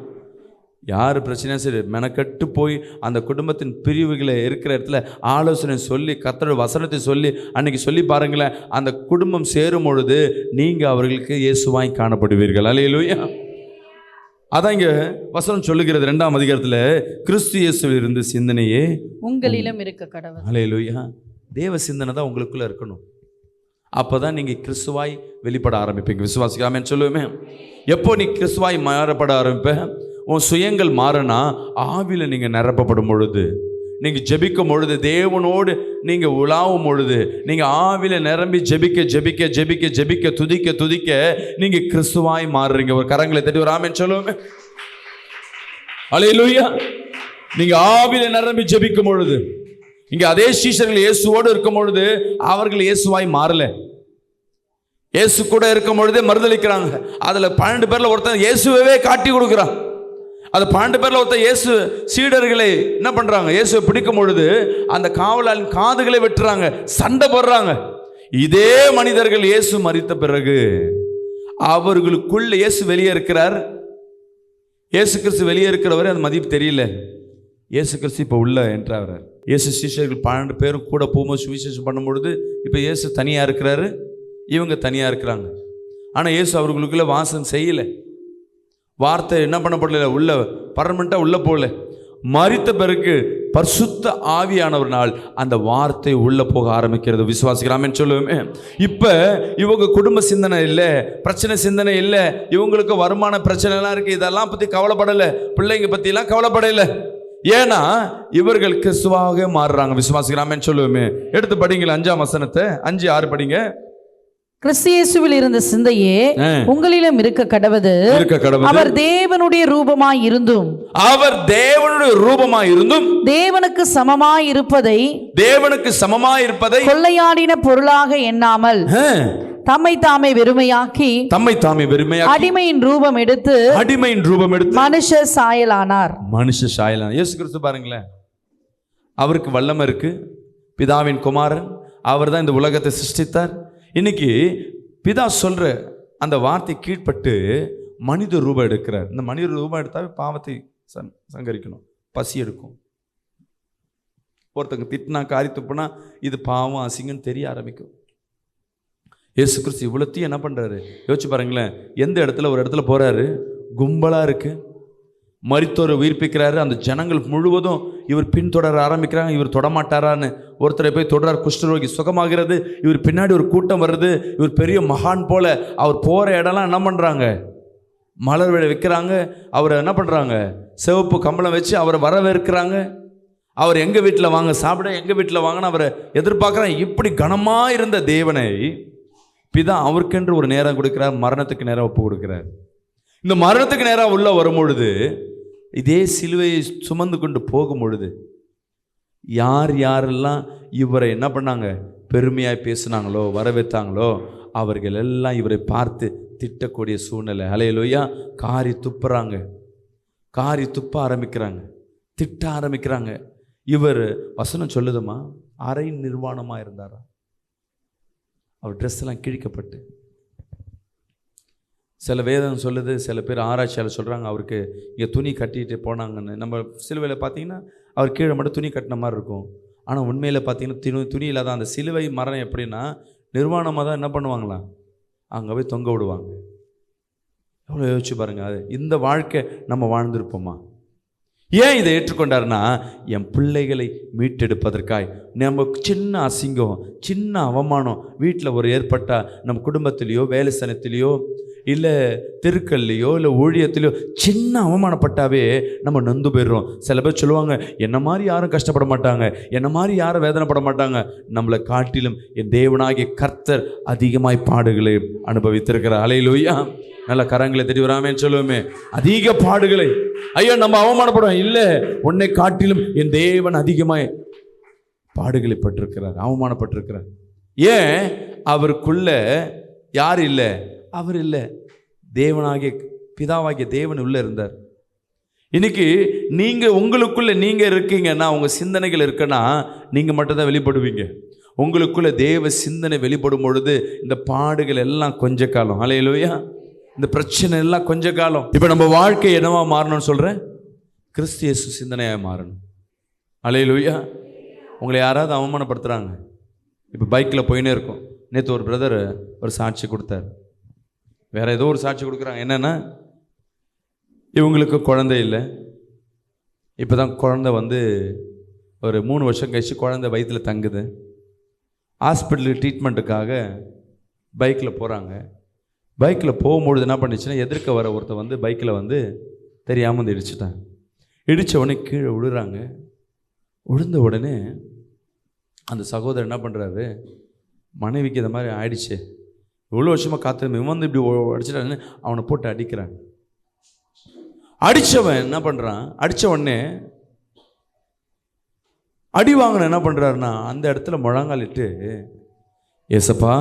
யார் பிரச்சனையா சரி, மெனக்கட்டு போய் அந்த குடும்பத்தின் பிரிவுகளை இருக்கிற இடத்துல ஆலோசனை சொல்லி, கர்த்தருடைய வசனத்தை சொல்லி அன்னைக்கு சொல்லி பாருங்களேன், அந்த குடும்பம் சேரும் பொழுது நீங்கள் அவர்களுக்கு இயேசுவாய் காணப்படுவீர்கள். ஹல்லேலூயா. அதான் இங்க வசனம் சொல்லுகிறது 2ஆம் அதிகாரத்துல, கிறிஸ்து இயேசுவில் இருந்து சிந்தனையே உங்களிலும் இருக்க கடவுள். ஹல்லேலூயா. தேவ சிந்தனை தான் உங்களுக்குள்ள இருக்கணும். அப்பதான் நீங்க கிறிஸ்துவாய் வெளிப்பட ஆரம்பிப்பீங்க. விசுவாசிக்காம சொல்லுவேமே, எப்போ நீ கிறிஸ்துவாய் மாறப்பட ஆரம்பிப்ப, உன் சுயங்கள் மாறினா ஆவில நீங்க நிரப்பப்படும் பொழுது, நீங்க ஜெபிக்கும் பொழுது, தேவனோடு நீங்க உலாவும் பொழுது, நீங்க ஆவில நிரம்பி ஜெபிக்க ஜெபிக்க ஜெபிக்க ஜெபிக்க துதிக்க துதிக்க நீங்க கிறிஸ்துவாய் மாறுறீங்க. ஒரு கரங்களை தட்டி ஒரு ஆமென் சொல்லுவோமே. ஹல்லேலூயா. நீங்க ஆவில நிரம்பி ஜெபிக்கும் பொழுது, இங்க அதே சீஷர்கள் இயேசுவோடு இருக்கும் பொழுது அவர்கள் இயேசுவாய் மாறல. இயேசு கூட இருக்கும் பொழுதே மறுதளிக்கிறாங்க. அதுல 12 பேர்ல ஒருத்தன் இயேசுவே காட்டி கொடுக்குறான். அது 12 பேர்ல ஒருத்தர் இயேசு சீடர்களை என்ன பண்றாங்க, இயேசுவை பிடிக்கும் பொழுது அந்த காவலாளின் காதுகளை வெட்டுறாங்க, சண்டை போடுறாங்க. இதே மனிதர்கள் இயேசு மரித்த பிறகு அவர்களுக்குள்ள இயேசு வெளியே இருக்கிறார். இயேசு கிறிஸ்து வெளியே இருக்கிறவரை அந்த மதிப்பு தெரியல. இயேசு கிறிஸ்து இப்போ உள்ள என்றார். இயேசு சீஷர்கள் 12 பேரும் கூட போகும்போது சுவிசேஷம் பண்ணும் பொழுது இப்போ இயேசு தனியாக இருக்கிறாரு, இவங்க தனியாக இருக்கிறாங்க. ஆனால் இயேசு அவர்களுக்குள்ள வாசம் செய்யலை. வார்த்தை என்ன பண்ணப்படல, உள்ள பர்மனெண்ட்டாக உள்ள போகல. மரித்த பிறகு பரிசுத்த ஆவியானவர்னால் அந்த வார்த்தை உள்ள போக ஆரம்பிக்கிறது. விசுவாசிக்கிறாமேன்னு சொல்லுவேமே. இப்போ இவங்க குடும்ப சிந்தனை இல்லை, பிரச்சனை சிந்தனை இல்லை, இவங்களுக்கு வருமான பிரச்சனைலாம் இருக்குது, இதெல்லாம் பற்றி கவலைப்படலை, பிள்ளைங்க பற்றிலாம் கவலைப்படலை. ஏன்னா இவர்கள் கிறிஸ்துவாக மாறுறாங்க. விசுவாசிக்கிறாமேன்னு சொல்லுவேமே. எடுத்து படிங்களா 5ஆம் வசனத்தை, 5-6 படிங்க. கிறிஸ்து இயேசுவில் இருந்த சிந்தையே உங்களிலும் இருக்க கடவது. அவர் தேவனுடைய ரூபமாய் இருந்தும், அவர் தேவனுடைய ரூபமாய் இருந்தும் தேவனுக்கு சமமாய் இருப்பதை கொள்ளையாடின பொருளாக எண்ணாமல் தம்மை தாமே வெறுமையாக்கி அடிமையின் ரூபம் எடுத்து மனுஷ சாயலானார். இயேசு கிறிஸ்து பாருங்களேன், அவருக்கு வல்லமை இருக்கு. பிதாவின் குமாரன், அவர் தான் இந்த உலகத்தை சிருஷ்டித்தார். இன்னைக்கு பிதா சொல்ற அந்த வார்த்தை கீழ்பட்டு மனித ரூபம் எடுக்கிறார். இந்த மனித ரூபம் எடுத்தாவே பாவத்தை சங்கரிக்கணும், பசி எடுக்கும். ஒருத்தங்க திட்டினா, காரி துப்புனா இது பாவம் அசிங்கன்னு தெரிய ஆரம்பிக்கும். இயேசு கிறிஸ்து இவ்வளோத்தையும் என்ன பண்ணுறாரு யோசிச்சு பாருங்களேன். எந்த இடத்துல ஒரு இடத்துல போகிறாரு, கும்பலாக இருக்குது, மரித்தோரை உயிர்ப்பிக்கிறாரு. அந்த ஜனங்கள் முழுவதும் இவர் பின்தொடர ஆரம்பிக்கிறாங்க. இவர் தொடமாட்டாரான்னு ஒருத்தரை போய் தொடரார், குஷ்டரோகி சுகமாகிறது. இவர் பின்னாடி ஒரு கூட்டம் வருது. இவர் பெரிய மகான் போல. அவர் போகிற இடம்லாம் என்ன பண்ணுறாங்க, மலர் விழ வைக்கிறாங்க. அவரை என்ன பண்ணுறாங்க, சிவப்பு கம்பளம் வச்சு அவரை வரவேற்கிறாங்க. அவர் எங்கள் வீட்டில் வாங்க சாப்பிட, எங்கள் வீட்டில் வாங்கன்னு அவரை எதிர்பார்க்குறாங்க. இப்படி கனமாக இருந்த தேவனை பிதா அவருக்கென்று ஒரு நேரம் கொடுக்கிறார், மரணத்துக்கு நேரம் ஒப்பு கொடுக்கிறார். இந்த மரணத்துக்கு நேரம் உள்ள வரும் பொழுது, இதே சிலுவையை சுமந்து கொண்டு போகும் பொழுது யாரெல்லாம் இவரை என்ன பண்ணாங்க, பெருமையாய் பேசினாங்களோ, வரவேற்றாங்களோ, அவர்கள் எல்லாம் இவரை பார்த்து திட்டக்கூடிய சூழ்நிலை. ஹல்லேலூயா. காரி துப்புறாங்க, காரி துப்ப ஆரம்பிக்கிறாங்க, திட்ட ஆரம்பிக்கிறாங்க. இவர் வசனம் சொல்லுதுமா, அரை நிர்வாணமாக இருந்தாரா. அவர் ட்ரெஸ் எல்லாம் கிழிக்கப்பட்டு, சில வேதம் சொல்லுது, சில பேர் ஆராய்ச்சியாளர் சொல்கிறாங்க அவருக்கு இங்கே துணி கட்டிட்டு போனாங்கன்னு. நம்ம சிலுவையில் பார்த்தீங்கன்னா அவர் கீழே மட்டும் துணி கட்டின மாதிரி இருக்கும். ஆனால் உண்மையில் பார்த்தீங்கன்னா துணி இல்லாத அந்த சிலுவை மரணம் எப்படின்னா நிர்வாணமாக தான் என்ன பண்ணுவாங்களாம், அங்கே போய் தொங்க விடுவாங்க. எவ்வளோ யோசிச்சு பாருங்கள். அது இந்த வாழ்க்கை நம்ம வாழ்ந்திருப்போமா? ஏன் இதை ஏற்றுக்கொண்டாருன்னா, என் பிள்ளைகளை மீட்டெடுப்பதற்காய். நம்ம சின்ன அசிங்கம், சின்ன அவமானம் வீட்டில் ஒரு ஏற்பட்டால், நம்ம குடும்பத்திலேயோ வேலை ஸ்தலத்திலேயோ இல்லை தெருக்கல்லையோ இல்லை ஊழியத்திலையோ சின்ன அவமானப்பட்டாவே நம்ம நொந்து போயிடுறோம். சில பேர் சொல்லுவாங்க, என்ன மாதிரி யாரும் கஷ்டப்பட மாட்டாங்க, என்ன மாதிரி யாரும் வேதனைப்பட மாட்டாங்க. நம்மளை காட்டிலும் என் தேவனாகிய கர்த்தர் அதிகமாய் பாடுகளை அனுபவித்திருக்கிறார். ஹல்லேலூயா. நல்ல கரங்களை தெரிய வராமேன்னு சொல்லுவோமே. அதிக பாடுகளை. ஐயோ நம்ம அவமானப்படுவோம். இல்லை, உன்னை காட்டிலும் என் தேவன் அதிகமாய் பாடுகளை பட்டிருக்கிறார், அவமானப்பட்டிருக்கிறார். ஏன்? அவருக்குள்ள யார் இல்லை, அவர் இல்லை, தேவனாகிய பிதாவாகிய தேவன் உள்ள இருந்தார். இன்னைக்கு நீங்க உங்களுக்குள்ள நீங்க இருக்கீங்கன்னா, உங்க சிந்தனைகள் இருக்குன்னா நீங்க மட்டும்தான் வெளிப்படுவீங்க. உங்களுக்குள்ள தேவ சிந்தனை வெளிப்படும் பொழுது இந்த பாடுகள் எல்லாம் கொஞ்ச காலம். ஹல்லேலூயா. இந்த பிரச்சனை எல்லாம் கொஞ்ச காலம். இப்போ நம்ம வாழ்க்கை என்னவா மாறணும்னு சொல்கிறேன், கிறிஸ்து இயேசு சிந்தனையாக மாறணும். ஹல்லேலூயா. உங்களை யாராவது அவமானப்படுத்துகிறாங்க, இப்போ பைக்கில் போயினே இருக்கும். நேற்று ஒரு பிரதர் ஒரு சாட்சி கொடுத்தார், வேற ஏதோ ஒரு சாட்சி கொடுக்குறாங்க. என்னென்னா, இவங்களுக்கு குழந்தை இல்லை. இப்போ தான் குழந்தை வந்து ஒரு 3 வருஷம் கழிச்சு குழந்தை வயிற்றில் தங்குது. ஹாஸ்பிட்டலுக்கு ட்ரீட்மெண்ட்டுக்காக பைக்கில் போகிறாங்க. பைக்கில் போகும்பொழுது என்ன பண்ணிச்சுன்னா, எதிர்க்க வர ஒருத்தர் வந்து பைக்கில் வந்து தெரியாமல் வந்து இடிச்சிட்டாங்க. இடித்த உடனே கீழே விழுறாங்க. விழுந்த உடனே அந்த சகோதரர் என்ன பண்ணுறாரு, மனைவிக்கு இந்த மாதிரி ஆயிடுச்சு, இவ்வளோ வருஷமாக காத்திருந்த இவன் வந்து இப்படி அடிச்சிட்டான்னு அவனை போட்டு அடிக்கிறாங்க. அடித்தவன் என்ன பண்ணுறான், அடித்த உடனே அடி வாங்கின என்ன பண்ணுறாருன்னா, அந்த இடத்துல முழங்காலிட்டு, ஏசப்பா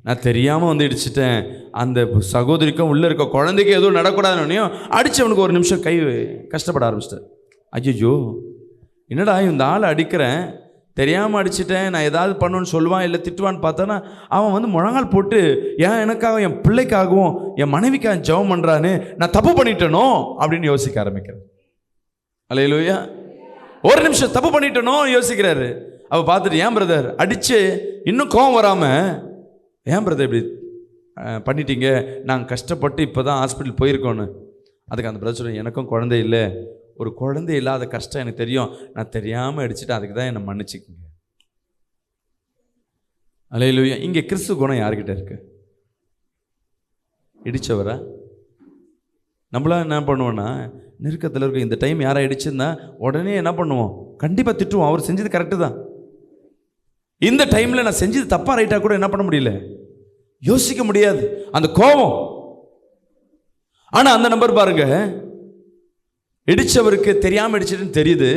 நான் தெரியாமல் வந்து இடிச்சிட்டேன், அந்த சகோதரிக்கும் உள்ளே இருக்க குழந்தைக்கு எதுவும் நடக்கூடாதுன்னு அடித்தவனுக்கு ஒரு நிமிஷம் கை கஷ்டப்பட ஆரம்பிச்சிட்டார். ஐயோ என்னடா இந்த ஆளை அடிக்கிறேன், தெரியாமல் அடிச்சிட்டேன், நான் ஏதாவது பண்ணுன்னு சொல்லுவான் இல்லை திட்டுவான்னு பார்த்தானா, அவன் வந்து முழங்கால் போட்டு ஏன் எனக்காக என் பிள்ளைக்காகவும் என் மனைவிக்காக ஜெபம் பண்ணுறான்னு, நான் தப்பு பண்ணிட்டேனோ அப்படின்னு யோசிக்க ஆரம்பிக்கிறேன். அல்லேலூயா. ஒரு நிமிஷம் தப்பு பண்ணிட்டேனோ யோசிக்கிறாரு. அவள் பார்த்துட்டு, ஏன் பிரதர் அடித்து இன்னும் கோவம் வராமல், ஏன் பிரதர் இப்படி பண்ணிட்டீங்க, நாங்கள் கஷ்டப்பட்டு இப்போ தான் ஹாஸ்பிட்டல் போயிருக்கோன்னு. அதுக்கு அந்த பிரதர் சொல்ல, எனக்கும் குழந்தை இல்லை, ஒரு குழந்தை இல்லாத கஷ்டம் எனக்கு தெரியும், நான் தெரியாமல் அடிச்சுட்டு அதுக்கு தான் என்னை மன்னிச்சுக்குங்க. அல்லேலூயா. இங்கே கிறிஸ்து குணம் யார்கிட்ட இருக்கு? இடித்தவரா? நம்மளாம் என்ன பண்ணுவோன்னா, நெருக்கத்தில் இருக்க இந்த டைம் யாரை இடிச்சிருந்தா உடனே என்ன பண்ணுவோம், கண்டிப்பாக திட்டுவோம், அவர் செஞ்சது கரெக்டு தான். இந்த டைமில் நான் செஞ்சது தப்பாக ரைட்டாக கூட என்ன பண்ண முடியல, யோசிக்க முடியாது, அந்த கோபம். ஆனால் அந்த நம்பர் பாருங்க, இடித்தவருக்கு தெரியாமல் இடிச்சிட்டுன்னு தெரியுது,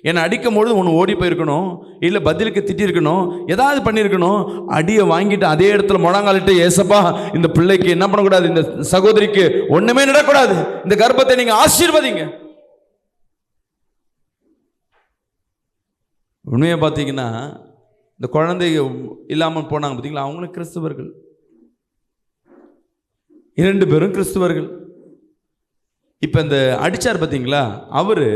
என்னை அடிக்கும் பொழுது ஒன்று ஓடி போயிருக்கணும், இல்லை பதிலுக்கு திட்டிருக்கணும், ஏதாவது பண்ணியிருக்கணும். அடியை வாங்கிட்டு அதே இடத்துல முழங்காலிட்டு, ஏசப்பா இந்த பிள்ளைக்கு என்ன பண்ணக்கூடாது, இந்த சகோதரிக்கு ஒன்றுமே நடக்கூடாது, இந்த கர்ப்பத்தை நீங்கள் ஆசீர்வதிங்க. உண்மையை பார்த்தீங்கன்னா, இந்த குழந்தை இல்லாமல் போனாங்க பார்த்தீங்களா, அவங்களும் கிறிஸ்துவர்கள், 2 பேரும் கிறிஸ்துவர்கள். இப்போ இந்த அடித்தார் பார்த்தீங்களா, அவர்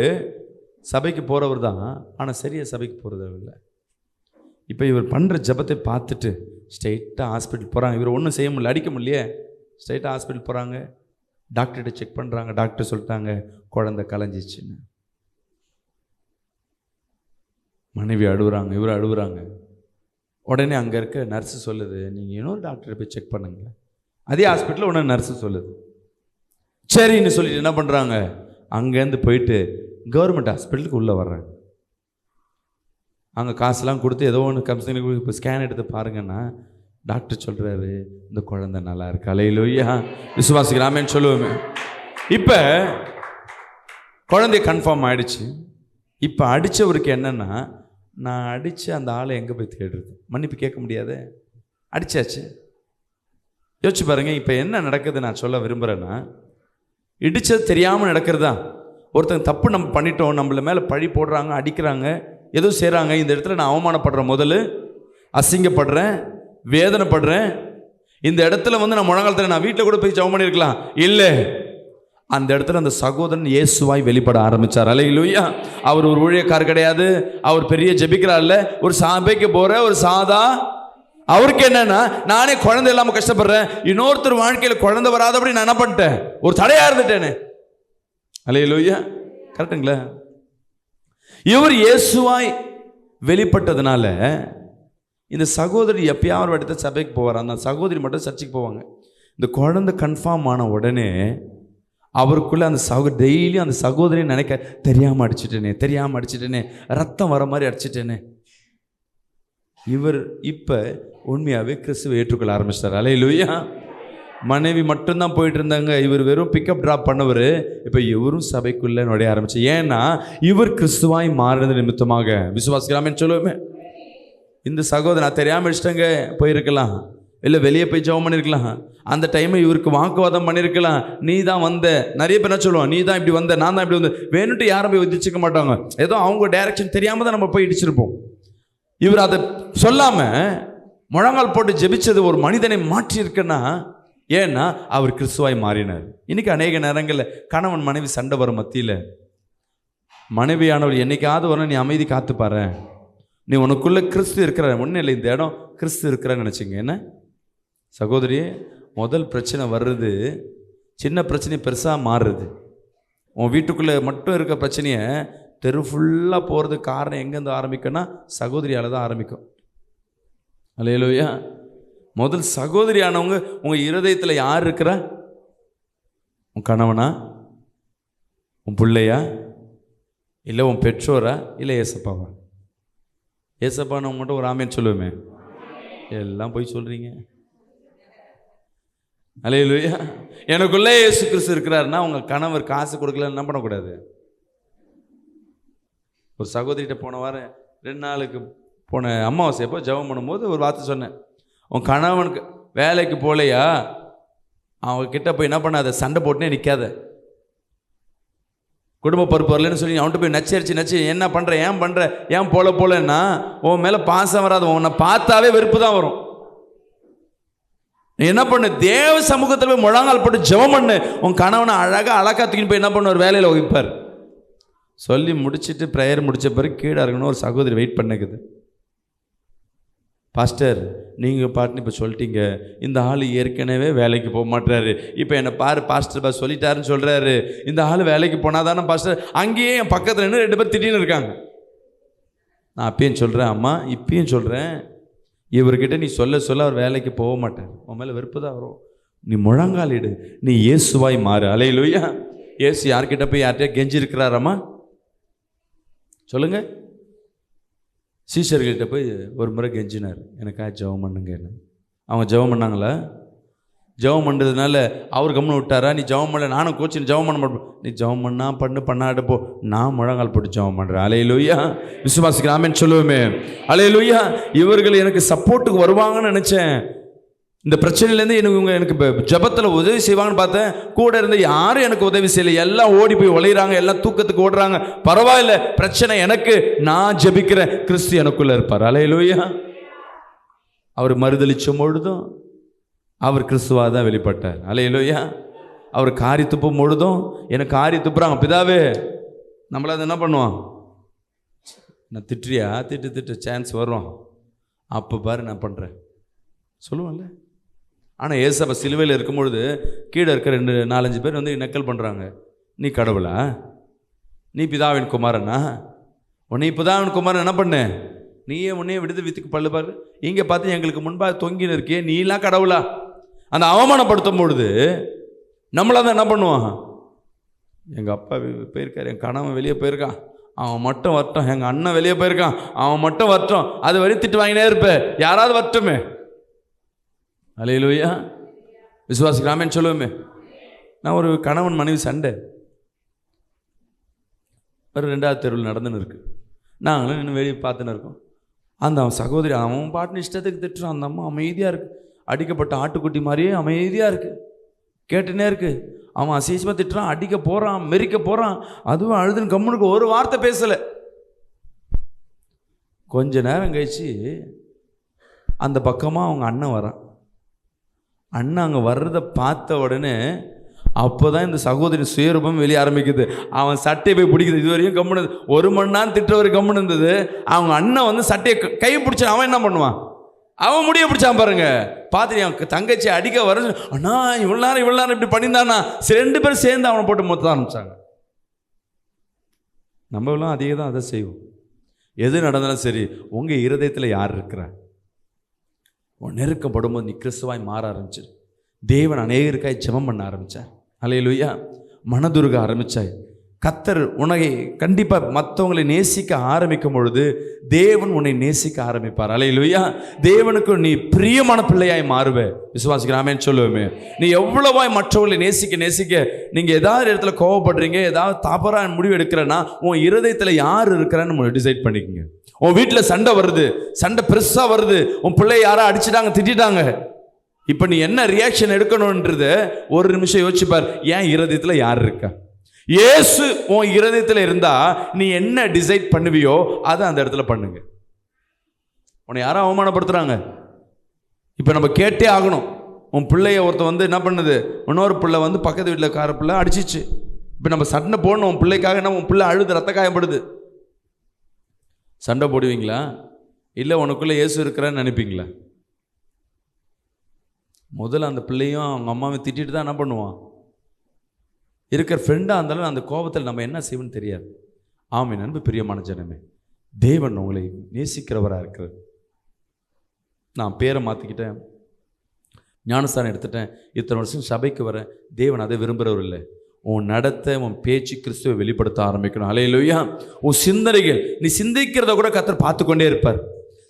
சபைக்கு போகிறவர் தான், ஆனால் சரியாக சபைக்கு போகிறது இல்லை. இப்போ இவர் பண்ணுற ஜபத்தை பார்த்துட்டு ஸ்ட்ரெயிட்டாக ஹாஸ்பிட்டல் போகிறாங்க. இவர் ஒன்றும் செய்ய முடியல, அடிக்க முடியலையே, ஸ்ட்ரெயிட்டாக ஹாஸ்பிட்டல் போகிறாங்க. டாக்டர்கிட்ட செக் பண்ணுறாங்க. டாக்டர் சொல்லிட்டாங்க குழந்தை கலைஞ்சிச்சுன்னு. மனைவி அழுகுறாங்க, இவர் அழுகுறாங்க. உடனே அங்கே இருக்க நர்ஸு சொல்லுது, நீங்கள் இன்னொரு டாக்டரை போய் செக் பண்ணுங்க. அதே ஹாஸ்பிட்டலில் ஒன்று நர்ஸு சொல்லுது. சரின்னு சொல்லிட்டு என்ன பண்ணுறாங்க, அங்கேருந்து போயிட்டு கவர்மெண்ட் ஹாஸ்பிட்டலுக்கு உள்ளே வர்றாங்க. அங்கே காசுலாம் கொடுத்து ஏதோ ஒன்று கம்பெனிக்கு இப்போ ஸ்கேன் எடுத்து பாருங்கன்னா, டாக்டர் சொல்கிறாரு இந்த குழந்தை நல்லா இருக்கு. அல்லேலூயா. விசுவாசிக்கிறாமேன்னு சொல்லுவோமே. இப்போ குழந்தை கன்ஃபார்ம் ஆகிடுச்சு. இப்போ அடித்தவருக்கு என்னென்னா, நான் அடித்து அந்த ஆளை எங்கே போய் தேடுறது, மன்னிப்பு கேட்க முடியாது, அடித்தாச்சு. யோசிச்சு பாருங்கள், இப்போ என்ன நடக்குது நான் சொல்ல விரும்புகிறேன்னா, இடித்தது தெரியாமல் நடக்கிறது தான். ஒருத்தங்க தப்பு நம்ம பண்ணிட்டோம், நம்மள மேலே பழி போடுறாங்க, அடிக்கிறாங்க, எதுவும் செய்கிறாங்க. இந்த இடத்துல நான் அவமானப்படுறேன், முதல்ல அசிங்கப்படுறேன், வேதனைப்படுறேன். இந்த இடத்துல வந்து நான் முழங்காலத்தில் நான் வீட்டில் கூட போய் ஜெபம் பண்ணியிருக்கலாம், இல்லை, அந்த இடத்துல அந்த சகோதரன் இயேசுவாய் வெளிப்பட ஆரம்பித்தார். அல்லேலூயா. அவர் ஒரு ஊழியக்காரர் கிடையாது, அவர் பெரிய ஜெபிக்கிறார் இல்லை, ஒரு சபைக்கு போகிற ஒரு சாதா. அவருக்கு என்னன்னா, நானே குழந்தை இல்லாமல் கஷ்டப்படுறேன், இன்னொருத்தர் வாழ்க்கையில் குழந்தை வராதபடி நான் என்ன பண்ணிட்டேன், ஒரு தடையா இருந்துட்டேனே. அல்லேலூயா. கரெக்டுங்களா? இவர் இயேசுவாய் வெளிப்பட்டதுனால இந்த சகோதரி எப்பயாவது இடத்த சபைக்கு போவார், அந்த சகோதரி மட்டும் சர்ச்சைக்கு போவாங்க. இந்த குழந்தை கன்ஃபார்ம் ஆன உடனே அவருக்குள்ளே அந்த டெய்லி அந்த சகோதரி நினைக்க, தெரியாமல் அடிச்சிட்டேனே, ரத்தம் வர மாதிரி அடிச்சிட்டேனே. இவர் இப்போ உண்மையாகவே கிறிஸ்துவை ஏற்றுக்கொள்ள ஆரம்பிச்சிட்டார். அல்லேலூயா. மனைவி மட்டும்தான் போயிட்டு இருந்தாங்க, இவர் வெறும் பிக்கப் ட்ராப் பண்ணவர். இப்போ இவரும் சபைக்குள்ளே நுழைய ஆரம்பிச்சு. ஏன்னா இவர் கிறிஸ்துவாய் மாறினது நிமித்தமாக. விசுவாசிக்கலாமேன்னு சொல்லுவோமே. இந்த சகோதரன் நான் தெரியாமல் அடிச்சிட்டங்க போயிருக்கலாம், இல்லை வெளியே போய் ஜெபம் பண்ணியிருக்கலாம், அந்த டைமை இவருக்கு வாக்குவாதம் பண்ணியிருக்கலாம். நீ தான் வந்த, நிறைய பேர் என்ன சொல்லுவான், நீ தான் இப்படி வந்த, நான் தான் இப்படி வந்த, வேணுன்ட்டு யாரும் போய் இடிச்சிக்க மாட்டாங்க. ஏதோ அவங்க டைரக்ஷன் தெரியாமல் தான் நம்ம போய் இடிச்சிருப்போம். இவர் அதை சொல்லாமல் முழங்கால் போட்டு ஜெபிச்சது ஒரு மனிதனை மாற்றி இருக்குன்னா, ஏன்னா அவர் கிறிஸ்துவாய் மாறினார். இன்னைக்கு அநேக நேரங்களில் கணவன் மனைவி சண்டை வரும் மத்தியில், மனைவியானவர் என்னைக்காவது வரும், நீ அமைதி காத்துப்பாரு, நீ உனக்குள்ள கிறிஸ்து இருக்கிற, ஒன்றும் இல்லை, இந்த இடம் கிறிஸ்து இருக்கிறன்னு நினச்சிங்க. என்ன சகோதரியே, முதல் பிரச்சனை வர்றது சின்ன பிரச்சனை பெருசாக மாறுறது. உன் வீட்டுக்குள்ளே மட்டும் இருக்க பிரச்சனையை தெரு ஃபுல்லாக போகிறதுக்கு காரணம் எங்கேருந்து ஆரம்பிக்கும்னா சகோதரியால் தான் ஆரம்பிக்கும். அல்லேலூயா. முதல் சகோதரியானவங்க உங்கள் இருதயத்தில் யார் இருக்கிறா? உன் கணவனா, உன் பிள்ளையா, இல்லை உன் பெற்றோரா, இல்லை ஏசப்பாவா? ஏசப்பான்னு மட்டும் ஒரு ஆமேன்னு சொல்லுவேமே, எல்லாம் போய் சொல்கிறீங்க. அல்லேலூயா. எனக்குள்ளே இயேசு கிறிஸ்து இருக்கிறாருன்னா உங்கள் கணவர் காசு கொடுக்கலன்னு என்ன பண்ணக்கூடாது? ஒரு சகோதரிகிட்ட போன வாரம் 2 நாளுக்கு போன அமாவாசை எப்போ ஜெபம் பண்ணும்போது ஒரு வார்த்தை சொன்னேன். உன் கணவனுக்கு வேலைக்கு போகலையா, அவங்க கிட்ட போய் என்ன பண்ணாத, சண்டை போட்டுனே நிற்காத. குடும்ப பொறுப்பு வரலன்னு சொல்லி அவன்கிட்ட போய் நச்சரிச்சு என்ன பண்ணுற, ஏன் பண்ணுற, ஏன் போலன்னா உன் மேலே பாசம் வராது, உன்னை பார்த்தாவே வெறுப்பு தான் வரும். நீ என்ன பண்ணு, தேவ சமூகத்தில் போய் முழங்கால் போட்டு ஜெபம் பண்ணு. உன் கணவனை அழகாக தூக்கின்னு போய் என்ன பண்ண, ஒரு வேலையில் வகிப்பார். சொல்லி முடிச்சுட்டு ப்ரேயர் முடித்த பிறகு கீழே இருக்கணும் ஒரு சகோதரி வெயிட் பண்ணிக்குது. பாஸ்டர் நீங்கள் பாட்டுன்னு இப்போ சொல்லிட்டீங்க, இந்த ஆள் ஏற்கனவே வேலைக்கு போக மாட்டாரு, இப்போ என்னை பாரு பாஸ்டர் பாஸ் சொல்லிட்டாருன்னு சொல்கிறாரு, இந்த ஆள் வேலைக்கு போனால் தானே பாஸ்டர். அங்கேயே என் பக்கத்தில் நின்று 2 பேர் திடீர்னு இருக்காங்க. நான் அப்பயும் சொல்கிறேன், அம்மா இப்பயும் சொல்கிறேன், இவர்கிட்ட நீ சொல்ல அவர் வேலைக்கு போக மாட்டேன், உன் மேலே வெறுப்பு தான் வரும். நீ முழங்காலிடு, நீ இயேசுவாய் மாறு. அல்லேலூயா. இயேசு யார்கிட்ட போய் யார்கிட்டயா கெஞ்சி இருக்கிறாரம்மா சொல்லுங்கள்? சீஷர்கள்கிட்ட போய் ஒரு முறை கெஞ்சினார், எனக்காக ஜெபம் பண்ணுங்க. அவங்க ஜெபம் பண்ணாங்களா? ஜெபம் பண்ணுறதுனால அவர் கம்முன்னு விட்டாரா? நீ ஜெபம் பண்ணல, நானும் கோச்சின்னு ஜெபம் பண்ண மாட்டேன். நீ ஜெபம் பண்ணாட போ, நான் முழங்கால் போட்டு ஜெபம் பண்ணுறேன். அல்லேலூயா. விசுவாசிக்கிற ஆமென் சொல்லுவோமே. அல்லேலூயா. இவர்கள் எனக்கு சப்போர்ட்டுக்கு வருவாங்கன்னு நினச்சேன். இந்த பிரச்சனையிலேருந்து எனக்கு ஜெபத்தில் உதவி செய்வாங்கன்னு பார்த்தேன். கூட இருந்து யாரும் எனக்கு உதவி செய்யலை. எல்லாம் ஓடி போய் உழையிறாங்க, எல்லாம் தூக்கத்துக்கு ஓடுறாங்க. பரவாயில்ல, பிரச்சனை எனக்கு, நான் ஜெபிக்கிறேன், கிறிஸ்து எனக்குள்ளே இருப்பார். அல்லேலூயா. அவர் மறுதளிச்சும் பொழுதும் அவர் கிறிஸ்துவாக தான் வெளிப்பட்டார். அல்லேலூயா. அவர் காரி துப்பும் பொழுதும் எனக்கு காரி துப்புறாங்க. பிதாவே நம்மள அது என்ன பண்ணுவான், நான் திட்டுறியா, திட்டு சான்ஸ் வரும், அப்போ பாரு நான் பண்ணுறேன் சொல்லுவான்ல. ஆனால் ஏசப்பா சிலுவையில் இருக்கும்பொழுது கீழே இருக்க 4-5 பேர் வந்து நக்கல் பண்ணுறாங்க. நீ கடவுளா, நீ பிதாவின் குமாரனா, உன்னை பிதாவின் குமாரன் என்ன பண்ண, நீயே உன்னையே விடுது வித்துக்கு பல்லு பாரு, இங்கே பார்த்து எங்களுக்கு முன்பாக தொங்கின்னு இருக்கியே, நீலாம் கடவுளா? அந்த அவமானப்படுத்தும் பொழுது நம்மள தான் என்ன பண்ணுவான், எங்கள் அப்பா போயிருக்கார், என் கணவன் வெளியே போயிருக்கான், அவன் மட்டும் வரட்டும், எங்கள் அண்ணன் வெளியே போயிருக்கான், அவன் மட்டும் வரட்டும், அது வரை திட்டு வாங்கினே இருப்பேன், யாராவது வரட்டுமே. அல்லேலூயா. விசுவாசிக்கிற ஆமென் சொல்லுவோமே. நான் ஒரு கணவன் மனைவி சண்டை ஒரு 2வது தெருவில் நடந்துன்னு இருக்கு. நாங்களும் இன்னும் வெளியே பார்த்துன்னு இருக்கோம். அந்த அவன் சகோதரி அவன் பாட்டுன்னு இஷ்டத்துக்கு திட்டுறான். அந்த அம்மா அமைதியாக இருக்குது, அடிக்கப்பட்ட ஆட்டுக்குட்டி மாதிரியே அமைதியாக இருக்குது, கேட்டுனே இருக்குது. அவன் அசிசமாக திட்டுறான், அடிக்க போகிறான், மெரிக்க போகிறான், அதுவும் அழுதுன்னு கம்முனுக்கு ஒரு வார்த்தை பேசலை. கொஞ்ச நேரம் கழிச்சு அந்த பக்கமாக அவங்க அண்ணன் வரான். அண்ணன் அங்கே வர்றதை பார்த்த உடனே அப்போ தான் இந்த சகோதரி சுயரூபம் வெளியே ஆரம்பிக்குது. அவன் சட்டையை போய் பிடிக்குது. இது வரையும் கம்முனு 1 மணி நேரம் திட்டுறவரை கம்முன்னு இருந்தது. அவங்க அண்ணன் வந்து சட்டையை கை பிடிச்சான். அவன் என்ன பண்ணுவான், அவன் முடிய பிடிச்சான் பாருங்க. பார்த்துட்டு அவன் தங்கச்சி அடிக்க வர, அண்ணா இவ்வளோ நேரம் இப்படி பண்ணியிருந்தானா. 2 பேரும் சேர்ந்து அவனை போட்டு மொத்த ஆரம்பித்தாங்க. நம்மளாம் அதே தான் அதை செய்வோம். எது நடந்தாலும் சரி, உங்கள் இருதயத்தில் யார் இருக்கிறா, நெருக்கப்படும் போது நீ கிறிஸ்துவாய் மாற ஆரம்பிச்சு. தேவன் அநேகருக்காய் ஜெபம் பண்ண ஆரம்பித்தார். அல்லேலூயா. மனதுருக ஆரம்பித்தாய். கர்த்தர் உன்னை கண்டிப்பாக மற்றவங்களை நேசிக்க ஆரம்பிக்கும் பொழுது தேவன் உன்னை நேசிக்க ஆரம்பிப்பார். அல்லேலூயா. தேவனுக்கு நீ பிரியமான பிள்ளையாய் மாறுவே. விசுவாசிக்கிற ஆமென் சொல்லுவோமே. நீ எவ்வளவாய் மற்றவர்களை நேசிக்க நீங்கள் ஏதாவது இடத்துல கோவப்படுறீங்க, ஏதாவது தவறான முடிவு எடுக்கிறேன்னா உன் இருதயத்தில் யார் இருக்கிறான்னு டிசைட் பண்ணிக்கோங்க. உன் வீட்டில் சண்டை வருது, சண்டை பெருசாக வருது, உன் பிள்ளைய யாரோ அடிச்சிட்டாங்க, திட்டாங்க, இப்போ நீ என்ன ரியாக்ஷன் எடுக்கணுன்றது ஒரு நிமிஷம் யோசிச்சுப்பார். ஏன் இருதயத்தில் யார் இருக்கா? இயேசு உன் இருதயத்தில் இருந்தா நீ என்ன டிசைட் பண்ணுவியோ அதை அந்த இடத்துல பண்ணுங்க. உன்னை யாரும் அவமானப்படுத்துறாங்க, இப்போ நம்ம கேட்டே ஆகணும். உன் பிள்ளைய ஒருத்தர் வந்து என்ன பண்ணுது, இன்னொரு பிள்ளை வந்து பக்கத்து வீட்டில் கார பிள்ளை அடிச்சிச்சு. இப்போ நம்ம சண்டை போடணும் உன் பிள்ளைக்காக. என்ன உன் பிள்ளை அழுது ரத்த காயப்படுது, சண்டை போடுவீங்களா? இல்லை உனக்குள்ளே இயேசு இருக்கிறான்னு நினைப்பீங்களா? முதல்ல அந்த பிள்ளையும் அவங்க அம்மாவை திட்டிட்டு தான் என்ன பண்ணுவான், இருக்கிற ஃப்ரெண்டாக இருந்தாலும் அந்த கோபத்தில் நம்ம என்ன செய்வோம்னு தெரியாது. ஆமென். அன்பு பிரியமான ஜனமே, தேவன் உங்களை நேசிக்கிறவராக இருக்கிறார். நான் பேரை மாற்றிக்கிட்டேன், ஞானஸ்தானம் எடுத்துட்டேன், இத்தனை வருஷம் சபைக்கு வரேன். தேவன் அதை விரும்புகிறவர் இல்லை. உன் நடத்தை, உன் பேச்சு கிறிஸ்துவை வெளிப்படுத்த ஆரம்பிக்கணும். அல்லேலூயா. உன் சிந்தனைகள், நீ சிந்திக்கிறத கூட கர்த்தர் பார்த்து கொண்டே இருப்பார்.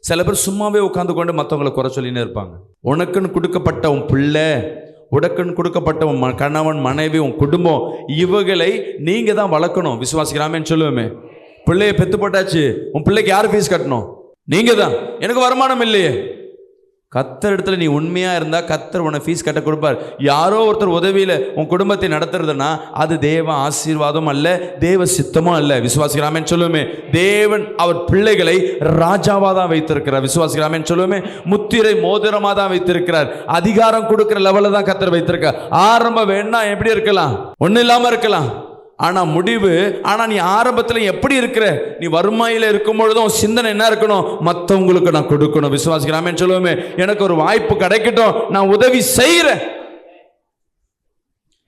சில பேர் சும்மாவே உட்காந்து கொண்டு மற்றவங்களை குறை சொல்லினே இருப்பாங்க. உனக்குன்னு கொடுக்கப்பட்ட உன் பிள்ளை, உனக்குன்னு கொடுக்கப்பட்ட உன் கணவன், மனைவி, உன் குடும்பம், இவங்களை நீங்க தான் வளர்க்கணும். விசுவாசிக்கிறாமேன்னு சொல்லுவேமே, பிள்ளைய பெத்து போட்டாச்சு, உன் பிள்ளைக்கு யார் ஃபீஸ் கட்டணும்? நீங்க தான். எனக்கு வருமானம் இல்லையே. கர்த்தர் இடத்துல நீ உண்மையா இருந்தா கர்த்தர் உன்னை ஃபீஸ் கட்ட கொடுப்பார். யாரோ ஒருத்தர் உதவியில உன் குடும்பத்தை நடத்துறதுன்னா அது தேவ ஆசீர்வாதம் அல்ல, தேவ சித்தமும் அல்ல. விசுவாசிக்கிறாமேன்னு சொல்லுவோமே, தேவன் அவர் பிள்ளைகளை ராஜாவா தான் வைத்திருக்கிறார். விசுவாசிக்கிறாமேன்னு சொல்லுவோமே, முத்திரை மோதிரமா தான் வைத்திருக்கிறார். அதிகாரம் கொடுக்கிற லெவலில் தான் கர்த்தர் வைத்திருக்கார். ஆரம்பம் வேணா எப்படி இருக்கலாம், ஒன்றும் இல்லாம இருக்கலாம். ஆனா முடிவு, ஆனா நீ ஆரம்பத்துல எப்படி இருக்கிற, நீ வறுமையில இருக்கும் பொழுதும் சிந்தனை என்ன இருக்கணும், மற்றவங்களுக்கு நான் கொடுக்கணும். விசுவாசிக்கிறாமேன்னு சொல்லுவோமே, எனக்கு ஒரு வாய்ப்பு கிடைக்கட்டும், நான் உதவி செய்யறேன்.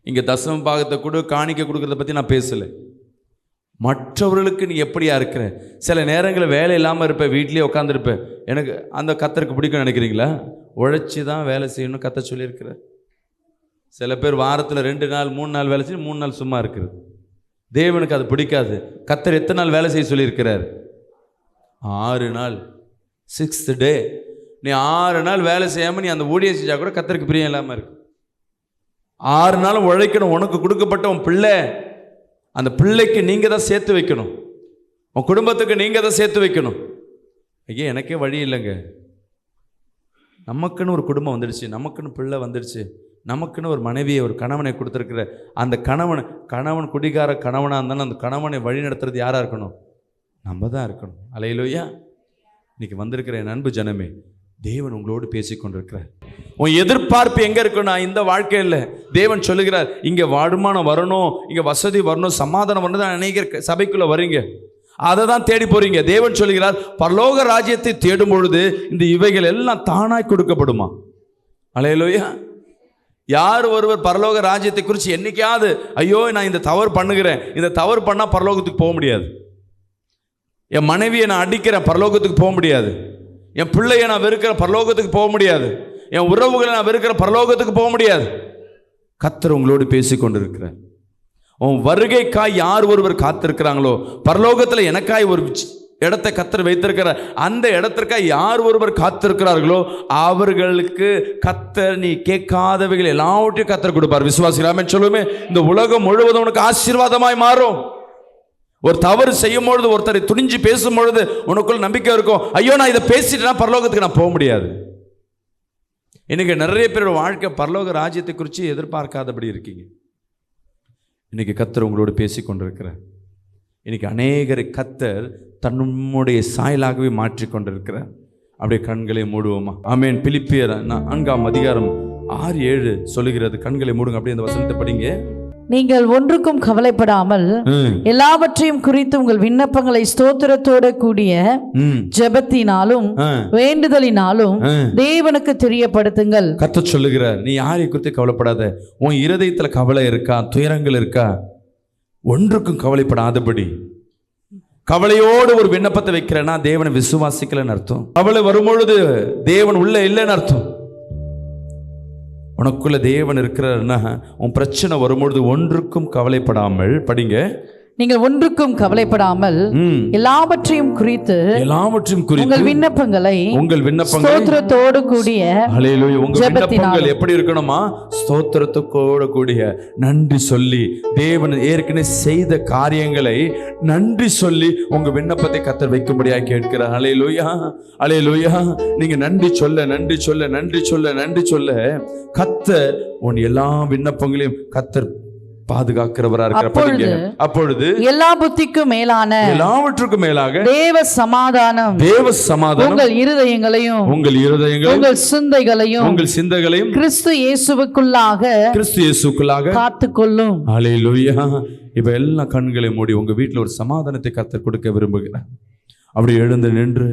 இங்க தசம பாகத்தை கொடு, காணிக்க கொடுக்கறத பத்தி நான் பேசல. மற்றவர்களுக்கு நீ எப்படியா இருக்கிற? சில நேரங்களில் வேலை இல்லாமல் இருப்ப, வீட்லேயே உட்காந்துருப்ப. எனக்கு அந்த கர்த்தருக்கு பிடிக்கும் நினைக்கிறீங்களா? உழைச்சி தான் வேலை செய்யணும் கர்த்தர் சொல்லியிருக்கிறார். சில பேர் வாரத்தில் 2 நாள் 3 நாள் வேலை செய்ய, 3 நாள் சும்மா இருக்கிறது. தேவனுக்கு அது பிடிக்காது. கர்த்தர் எத்தனை நாள் வேலை செய்ய சொல்லியிருக்கிறார்? 6 நாள், 6th டே. நீ 6 நாள் வேலை செய்யாமல் நீ அந்த ஊழியம் செஞ்சா கூட கர்த்தருக்கு பிரியம் இல்லாமல் இருக்கு. 6 நாள் உழைக்கணும். உனக்கு கொடுக்கப்பட்ட உன் பிள்ளை, அந்த பிள்ளைக்கு நீங்கள் தான் சேர்த்து வைக்கணும். உன் குடும்பத்துக்கு நீங்கள் தான் சேர்த்து வைக்கணும். ஐயா, எனக்கே வழி இல்லைங்க. நமக்குன்னு ஒரு குடும்பம் வந்துடுச்சு, நமக்குன்னு பிள்ளை வந்துடுச்சு, நமக்குன்னு ஒரு மனைவியை, ஒரு கணவனை கொடுத்துருக்குற அந்த கணவன் குடிகார கணவனாக இருந்தாலும் அந்த கணவனை வழி நடத்துறது யாராக இருக்கணும்? நம்ம தான் இருக்கணும். அல்லேலூயா. இன்னைக்கு வந்திருக்கிற என் அன்பு ஜனமே, தேவன் உங்களோடு பேசி கொண்டிருக்கிறார். உன் எதிர்பார்ப்பு எங்கே இருக்குன்னா, இந்த வாழ்க்கையில் தேவன் சொல்லுகிறார், இங்கே வருமானம் வரணும், இங்கே வசதி வரணும், சமாதானம் வரணும் தான் அநேகர் சபைக்குள்ளே வரீங்க, அதை தான் தேடி போறீங்க. தேவன் சொல்லுகிறார், பரலோக ராஜ்யத்தை தேடும் பொழுது இந்த இவைகள் எல்லாம் தானாய் கொடுக்கப்படுமா? அல்லேலூயா. யார் ஒருவர் பரலோக ராஜ்யத்தை குறித்து என்னைக்காவது, ஐயோ நான் இந்த தவறு பண்ணுகிறேன், இந்த தவறு பண்ணால் பரலோகத்துக்கு போக முடியாது, என் மனைவியை நான் அடிக்கிறேன் பரலோகத்துக்கு போக முடியாது, என் பிள்ளையை நான் வெறுக்கிற பரலோகத்துக்கு போக முடியாது, என் உறவுகளை நான் வெறுக்கிற பரலோகத்துக்கு போக முடியாது. கர்த்தர் உங்களோடு பேசி கொண்டிருக்கிறார். உன் வருகைக்காய் யார் ஒருவர் காத்திருக்கிறாங்களோ, பரலோகத்தில் எனக்காய் ஒரு இடத்தை கர்த்தர் வைத்திருக்கிறார், அந்த இடத்திற்காக யார் ஒருவர் காத்திருக்கிறார்களோ அவர்களுக்கு கர்த்தர் நீ கேட்காதவைகள் எல்லாவற்றையும் கர்த்தர் கொடுப்பார். விசுவாசிக்கிறாமேன்னு சொல்லுவோமே, இந்த உலகம் முழுவதும் உனக்கு ஆசீர்வாதமாய் மாறும். ஒரு தவறு செய்யும் பொழுது, ஒருத்தரை துணிஞ்சு பேசும் பொழுது உனக்குள்ள நம்பிக்கை இருக்கும், ஐயோ நான் இதை பேசிட்டேன்னா பரலோகத்துக்கு நான் போக முடியாது. இன்னைக்கு நிறைய பேரோட வாழ்க்கை பரலோக ராஜ்யத்தை குறித்து எதிர்பார்க்காதபடி இருக்கீங்க. இன்னைக்கு கர்த்தர் உங்களோடு பேசி கொண்டிருக்கிறார். இன்னைக்கு அநேகரை கர்த்தர் தன்னுடைய சாயலாகவே மாற்றி கொண்டிருக்கிறார். அப்படியே கண்களை மூடுவோமா? ஆமென். பிலிப்பியர் 4ஆம் அதிகாரம் 6-7 சொல்லுகிறது. கண்களை மூடுங்க, அப்படியே அந்த வசனத்தை படிங்க. நீங்கள் ஒன்றுக்கும் கவலைப்படாமல் எல்லாவற்றையும் குறித்து உங்கள் விண்ணப்பங்களை ஸ்தோத்திரத்தோட கூடிய ஜெபத்தினாலும் வேண்டுதலினாலும் தேவனுக்கு தெரியப்படுத்துங்கள். கர்த்தர் சொல்லுகிறார், நீ யாரை குறித்து கவலைப்படாத. உன் இருதயத்துல கவலை இருக்கா, துயரங்கள் இருக்கா, ஒன்றுக்கும் கவலைப்படாதபடி கவலையோடு ஒரு விண்ணப்பத்தை வைக்கிறேன்னா தேவனை விசுவாசிக்கலன்னு அர்த்தம். கவலை வரும்பொழுது தேவன் உள்ள இல்லைன்னு அர்த்தம். உனக்குள்ள தேவன் இருக்கிறார்னா உன் பிரச்சனை வரும்பொழுது ஒன்றுக்கும் கவலைப்படாமல் படிங்க. நீங்கள் ஒன்றுக்கும் கவலைப்படாமல் எல்லாவற்றையும் குறித்து உங்கள் விண்ணப்பங்களை ஸ்தோத்திரத்தோடு கூடிய ஹல்லேலூயா. உங்க விண்ணப்பங்கள் எப்படி இருக்கணுமா? ஸ்தோத்திரத்தோடு கூடிய நன்றி சொல்லி, தேவன் ஏற்கனவே செய்த காரியங்களை நன்றி சொல்லி உங்க விண்ணப்பத்தை கர்த்தர் வைக்கும்படியாக கேட்கிறார். ஹல்லேலூயா, ஹல்லேலூயா. நீங்க நன்றி சொல்ல நன்றி சொல்ல நன்றி சொல்ல நன்றி சொல்ல கர்த்தர் உன் எல்லா விண்ணப்பங்களையும் கர்த்தர் பாதுகாக்கிறவரா இருக்கிற. அப்பொழுது எல்லா புத்திக்கும் மேலான, எல்லாவற்றுக்கும் மேலாக தேவ சமாதானம் உங்கள் இருதயங்களையும் உங்கள் சிந்தைகளையும் கிறிஸ்து இயேசுவுக்குள்ளாக காத்துக்கொள்ளும். ஹல்லேலூயா. இப்ப எல்லா கண்களை மூடி உங்க வீட்டில் ஒரு சமாதானத்தை கர்த்தர் கொடுக்க விரும்புகிறார். அப்படி எழுந்து நின்று